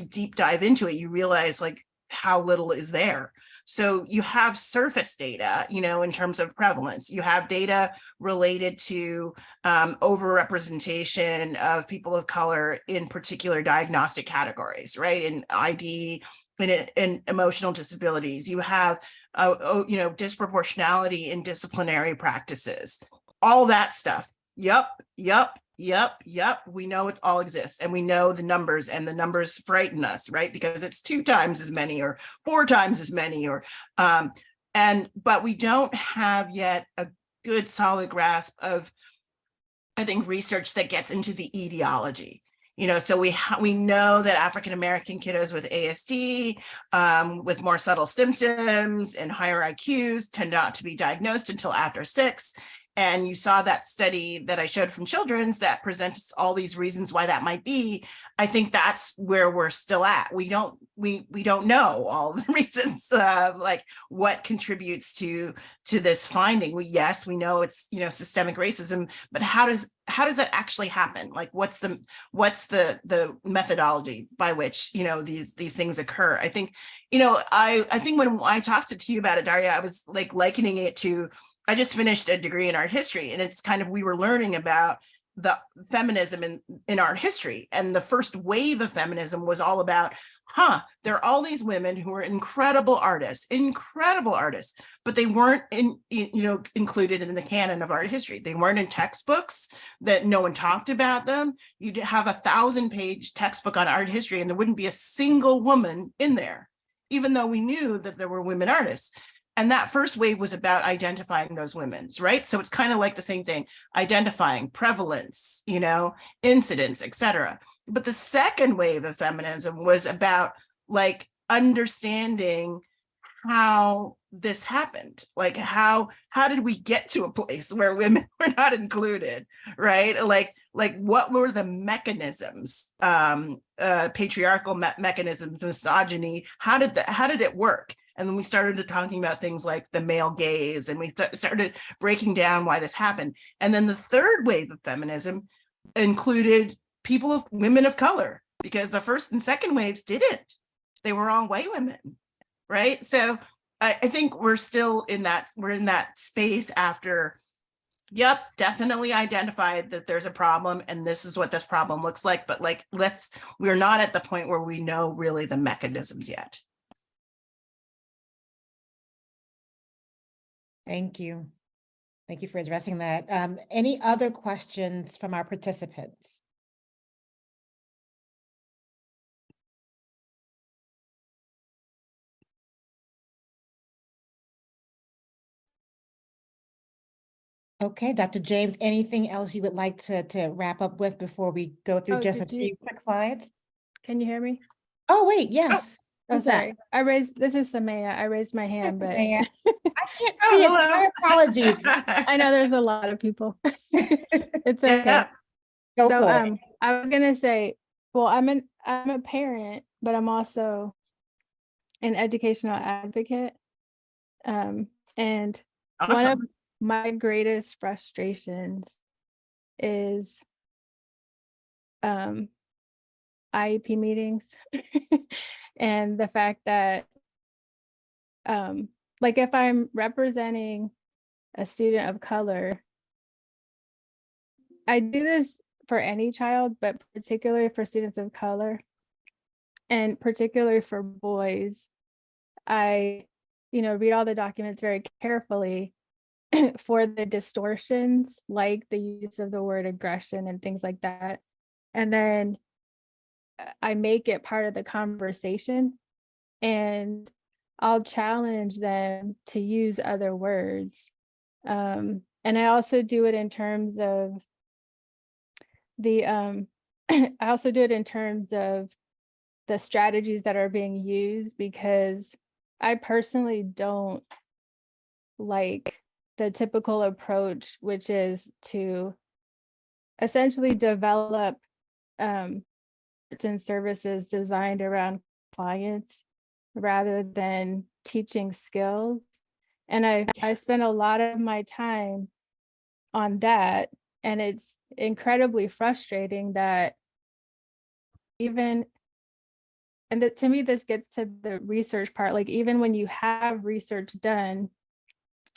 deep dive into it, you realize how little is there. So you have surface data, you know, in terms of prevalence. You have data related to overrepresentation of people of color in particular diagnostic categories, right? In ID, in emotional disabilities. You have, you know, disproportionality in disciplinary practices, all that stuff. Yep. We know it all exists, and we know the numbers, and the numbers frighten us, right? Because it's 2 times as many or 4 times as many, or but we don't have yet a good solid grasp of, I think, research that gets into the etiology. You know, so we know that African-American kiddos with ASD, with more subtle symptoms and higher IQs tend not to be diagnosed until after 6. And you saw that study that I showed from Children's that presents all these reasons why that might be. I think that's where we're still at. We don't know all the reasons, like what contributes to this finding. Yes, we know it's, you know, systemic racism, but how does that actually happen? Like, what's the methodology by which, you know, these things occur? I think, you know, I think when I talked to you about it, Daria, I was like likening it to, I just finished a degree in art history, and it's kind of, we were learning about the feminism in art history. And the first wave of feminism was all about, there are all these women who are incredible artists, but they weren't included in the canon of art history. They weren't in textbooks, that no one talked about them. You'd have a 1,000-page textbook on art history, and there wouldn't be a single woman in there, even though we knew that there were women artists. And that first wave was about identifying those women, right? So it's kind of like the same thing, identifying prevalence, you know, incidence, etc. But the second wave of feminism was about like understanding how this happened. Like how did we get to a place where women were not included, right? Like what were the mechanisms, patriarchal mechanisms, misogyny, how did it work? And then we started talking about things like the male gaze, and we started breaking down why this happened. And then the third wave of feminism included women of color, because the first and second waves didn't. They were all white women, right? So I think we're still in that space after, definitely identified that there's a problem, and this is what this problem looks like. But like, we're not at the point where we know really the mechanisms yet. Thank you. Thank you for addressing that. Any other questions from our participants? Okay, Dr. James, anything else you would like to wrap up with before we go through just a few quick slides? Can you hear me? Oh, wait, yes. Oh, Who's that? sorry. This is Samaya. I raised my hand, but I can't see it. My apologies. I know there's a lot of people. It's okay. Yeah. Go for it. I was gonna say, well, I'm a parent, but I'm also an educational advocate. And Awesome. one of my greatest frustrations is IEP meetings and the fact that like if I'm representing a student of color, I do this for any child, but particularly for students of color, and particularly for boys. I, read all the documents very carefully for the distortions, like the use of the word aggression and things like that. And then I make it part of the conversation, and I'll challenge them to use other words. And I also do it in terms of I also do it in terms of the strategies that are being used, because I personally don't like the typical approach, which is to essentially develop and services designed around clients rather than teaching skills. And I spend a lot of my time on that, and it's incredibly frustrating that even and that to me, this gets to the research part. Like even when you have research done,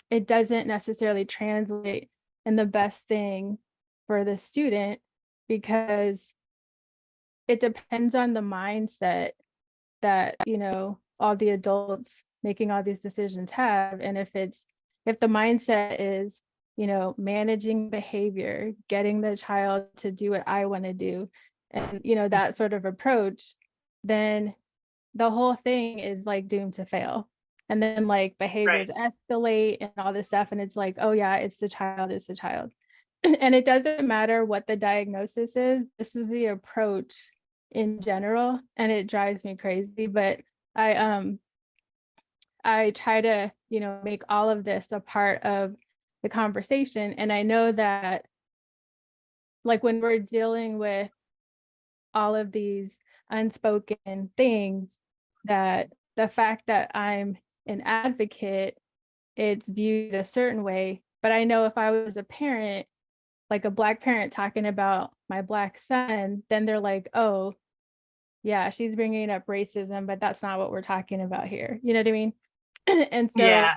it doesn't necessarily translate in the best thing for the student, because it depends on the mindset that, you know, all the adults making all these decisions have. And if the mindset is, you know, managing behavior, getting the child to do what I want to do, and, you know, that sort of approach, then the whole thing is like doomed to fail. And then like behaviors escalate and all this stuff. And it's like, oh yeah, it's the child, it's the child. And it doesn't matter what the diagnosis is. This is the approach in general. And it drives me crazy. But I try to, you know, make all of this a part of the conversation. And I know that like when we're dealing with all of these unspoken things, that the fact that I'm an advocate, it's viewed a certain way. But I know if I was a parent, like a Black parent talking about my Black son, then they're like, oh, yeah, she's bringing up racism, but that's not what we're talking about here. You know what I mean? And so, Yeah.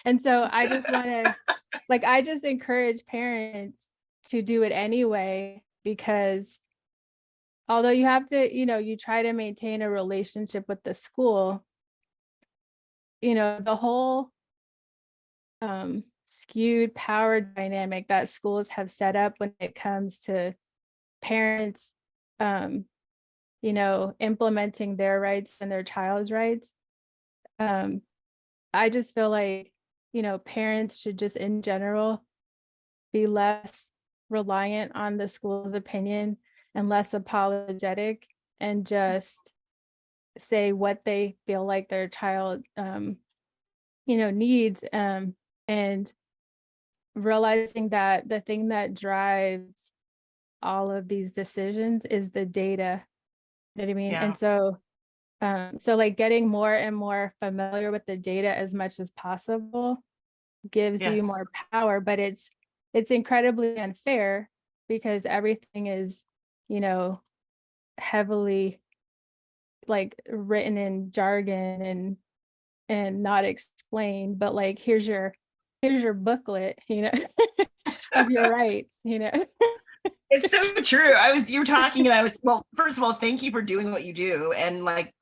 and so I just want to, like, I just encourage parents to do it anyway, because although you have to, you know, you try to maintain a relationship with the school, you know, the whole skewed power dynamic that schools have set up when it comes to parents, you know, implementing their rights and their child's rights. I just feel like, you know, parents should just in general be less reliant on the school's opinion and less apologetic, and just say what they feel like their child, you know, needs, and realizing that the thing that drives all of these decisions is the data. You know what I mean? Yeah. And so, so like getting more and more familiar with the data as much as possible gives you more power, but it's incredibly unfair because everything is, you know, heavily like written in jargon and not explained, but like here's your booklet, you know, of your rights, you know. It's so true. You were talking and well, first of all, thank you for doing what you do and like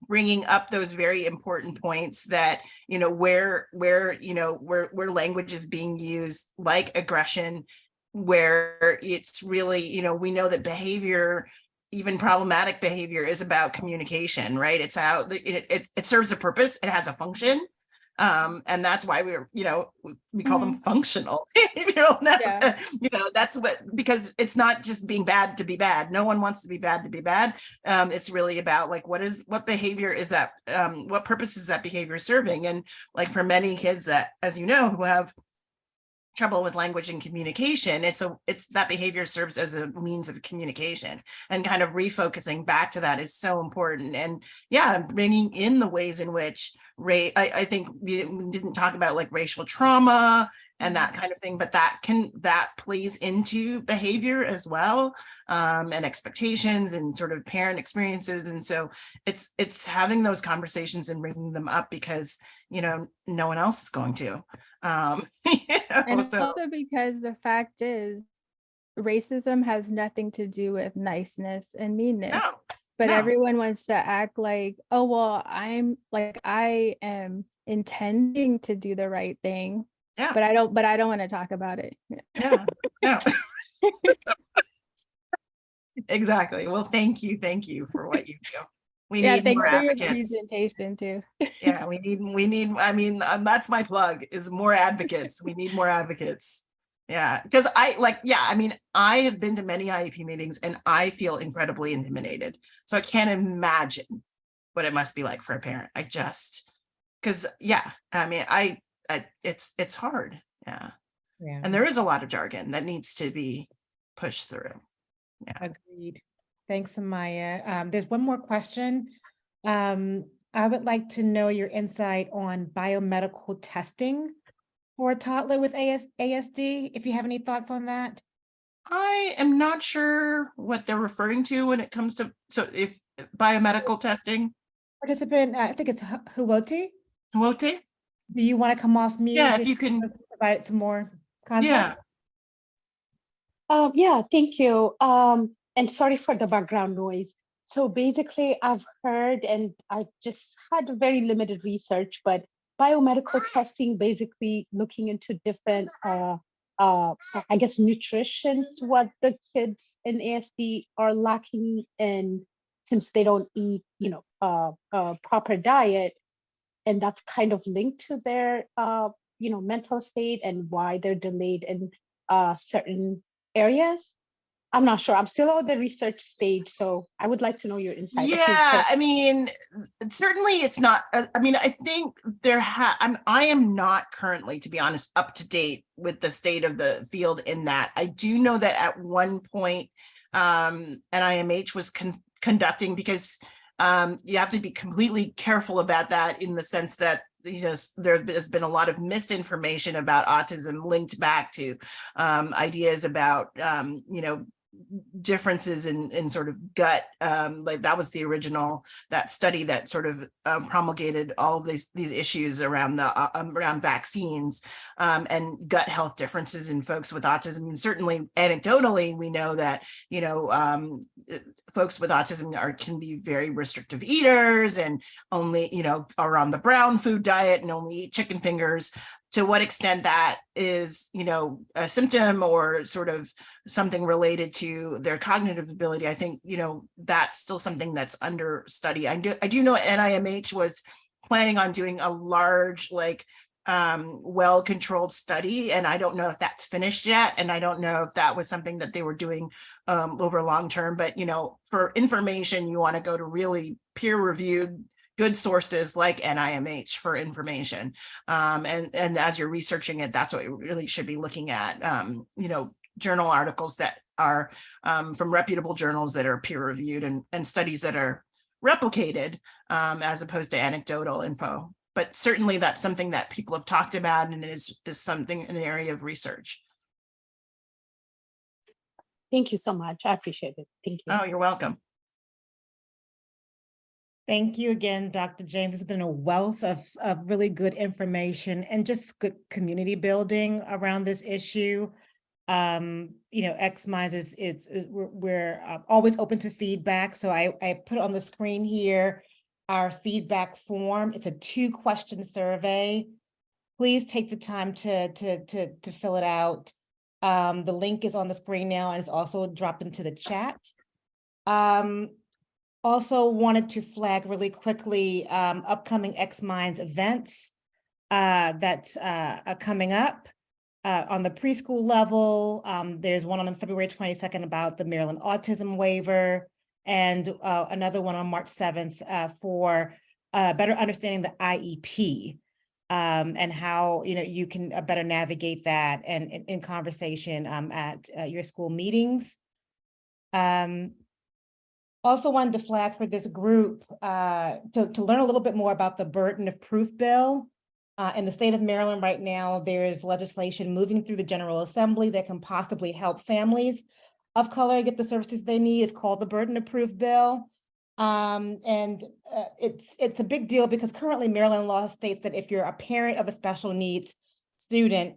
bringing up those very important points that, you know, where language is being used like aggression, where it's really, you know, we know that behavior, even problematic behavior, is about communication, right? It's how it serves a purpose, it has a function. And that's why we call them functional. You know, that's what, because it's not just being bad to be bad. No one wants to be bad to be bad. It's really about like, what behavior is that, what purpose is that behavior serving? And like for many kids that, as you know, who have trouble with language and communication, it's that behavior serves as a means of communication, and kind of refocusing back to that is so important. And yeah, bringing in the ways in which I think we didn't talk about like racial trauma and that kind of thing, but that plays into behavior as well, and expectations and sort of parent experiences. And so it's having those conversations and bringing them up because, you know, no one else is going to. And also because the fact is, racism has nothing to do with niceness and meanness. But everyone wants to act like, oh, well, I am intending to do the right thing. Yeah. But I don't want to talk about it. Yeah. Yeah. Exactly. Well, thank you for what you do. We need thanks more for advocates. your presentation too. Yeah, we need, I mean, that's my plug, is more advocates. We need more advocates. Yeah, because I mean, I have been to many IEP meetings and I feel incredibly intimidated. So I can't imagine what it must be like for a parent. Because I mean, it's hard. Yeah. And there is a lot of jargon that needs to be pushed through. Yeah. Agreed. Thanks, Amaya. There's one more question. I would like to know your insight on biomedical testing for a toddler with ASD, if you have any thoughts on that. I am not sure what they're referring to when it comes to, so if biomedical testing? Participant, I think it's Huoti. Huote? Do you want to come off mute? Yeah, if and you can, provide some more yeah. context. Yeah, thank you. And sorry for the background noise. So basically, I've heard, and I just had very limited research, but biomedical testing, basically looking into different, I guess, nutrition, what the kids in ASD are lacking in, since they don't eat, proper diet, and that's kind of linked to their, mental state and why they're delayed in certain areas. I'm not sure. I'm still at the research stage, so I would like to know your insight. Yeah, I mean, certainly it's not, I mean, I think I am not currently, to be honest, up to date with the state of the field in that. I do know that at one point, NIMH was conducting, because you have to be completely careful about that, in the sense that there has been a lot of misinformation about autism linked back to ideas about differences in sort of gut, like that was the original, that study that sort of promulgated all of these issues around around vaccines and gut health differences in folks with autism. And certainly anecdotally, we know that folks with autism can be very restrictive eaters, and only are on the brown food diet and only eat chicken fingers. To what extent that is, a symptom or sort of something related to their cognitive ability, I think, that's still something that's under study. I do know NIMH was planning on doing a large, well-controlled study, and I don't know if that's finished yet, and I don't know if that was something that they were doing over long term. But for information, you want to go to really peer-reviewed, good sources like NIMH for information. And as you're researching it, that's what you really should be looking at, journal articles that are from reputable journals that are peer reviewed, and studies that are replicated as opposed to anecdotal info. But certainly that's something that people have talked about, and is something, an area of research. Thank you so much. I appreciate it. Thank you. Oh, you're welcome. Thank you again, Dr. James. It's been a wealth of really good information and just good community building around this issue. xMinds we're always open to feedback. So I put on the screen here our feedback form. It's a 2-question survey. Please take the time to fill it out. The link is on the screen now, and it's also dropped into the chat. Also wanted to flag really quickly upcoming xMinds events that's coming up on the preschool level. There's one on February 22nd about the Maryland Autism Waiver, and another one on March 7th for better understanding the IEP and how you can better navigate that and in conversation at your school meetings. Also wanted to flag for this group to learn a little bit more about the burden of proof bill. In the state of Maryland right now, there's legislation moving through the General Assembly that can possibly help families of color get the services they need. It's called the burden of proof bill. It's a big deal because currently Maryland law states that if you're a parent of a special needs student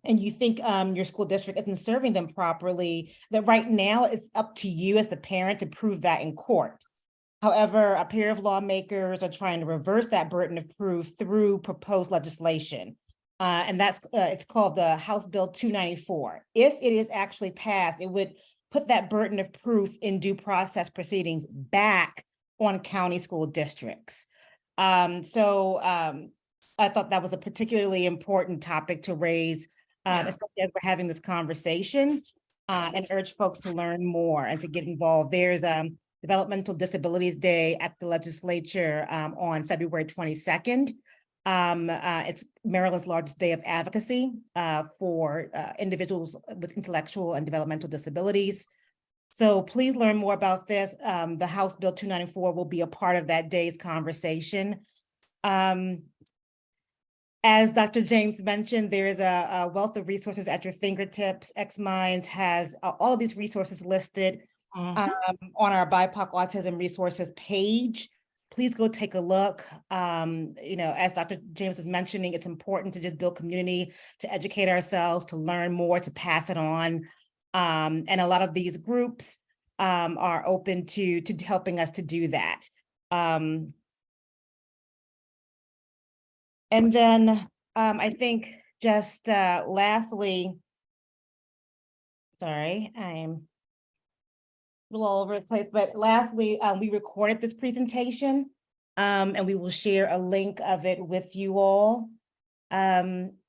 and you think your school district isn't serving them properly, that right now it's up to you as the parent to prove that in court. However, a pair of lawmakers are trying to reverse that burden of proof through proposed legislation. And that's it's called the House Bill 294. If it is actually passed, it would put that burden of proof in due process proceedings back on county school districts. I thought that was a particularly important topic to raise, especially as we're having this conversation, and urge folks to learn more and to get involved. There's Developmental Disabilities Day at the legislature on February 22nd. It's Maryland's largest day of advocacy for individuals with intellectual and developmental disabilities. So please learn more about this. The House Bill 294 will be a part of that day's conversation. As Dr. James mentioned, there is a wealth of resources at your fingertips. xMinds has all of these resources listed Mhm. On our BIPOC Autism Resources page. Please go take a look. As Dr. James was mentioning, it's important to just build community, to educate ourselves, to learn more, to pass it on. And a lot of these groups are open to helping us to do that. And then I think just lastly, sorry, I'm a little all over the place, but lastly, we recorded this presentation and we will share a link of it with you all.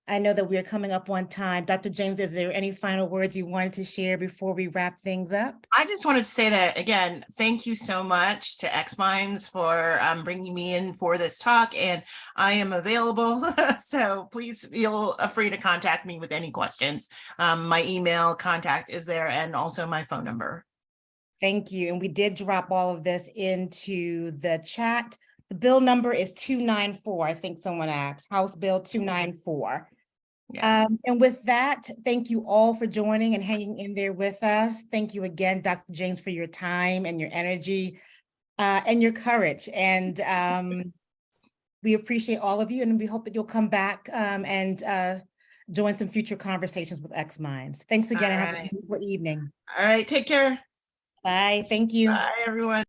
I know that we are coming up on time. Dr. James, is there any final words you wanted to share before we wrap things up? I just wanted to say that again, thank you so much to xMinds for bringing me in for this talk, and I am available. So please feel free to contact me with any questions. My email contact is there and also my phone number. Thank you. And we did drop all of this into the chat. The bill number is 294. I think someone asked, House Bill 294. Yeah. And with that, thank you all for joining and hanging in there with us. Thank you again, Dr. James, for your time and your energy and your courage. And we appreciate all of you, and we hope that you'll come back and join some future conversations with xMinds. Thanks again, and have a beautiful evening. All right, take care. Bye. Thank you. Bye, everyone.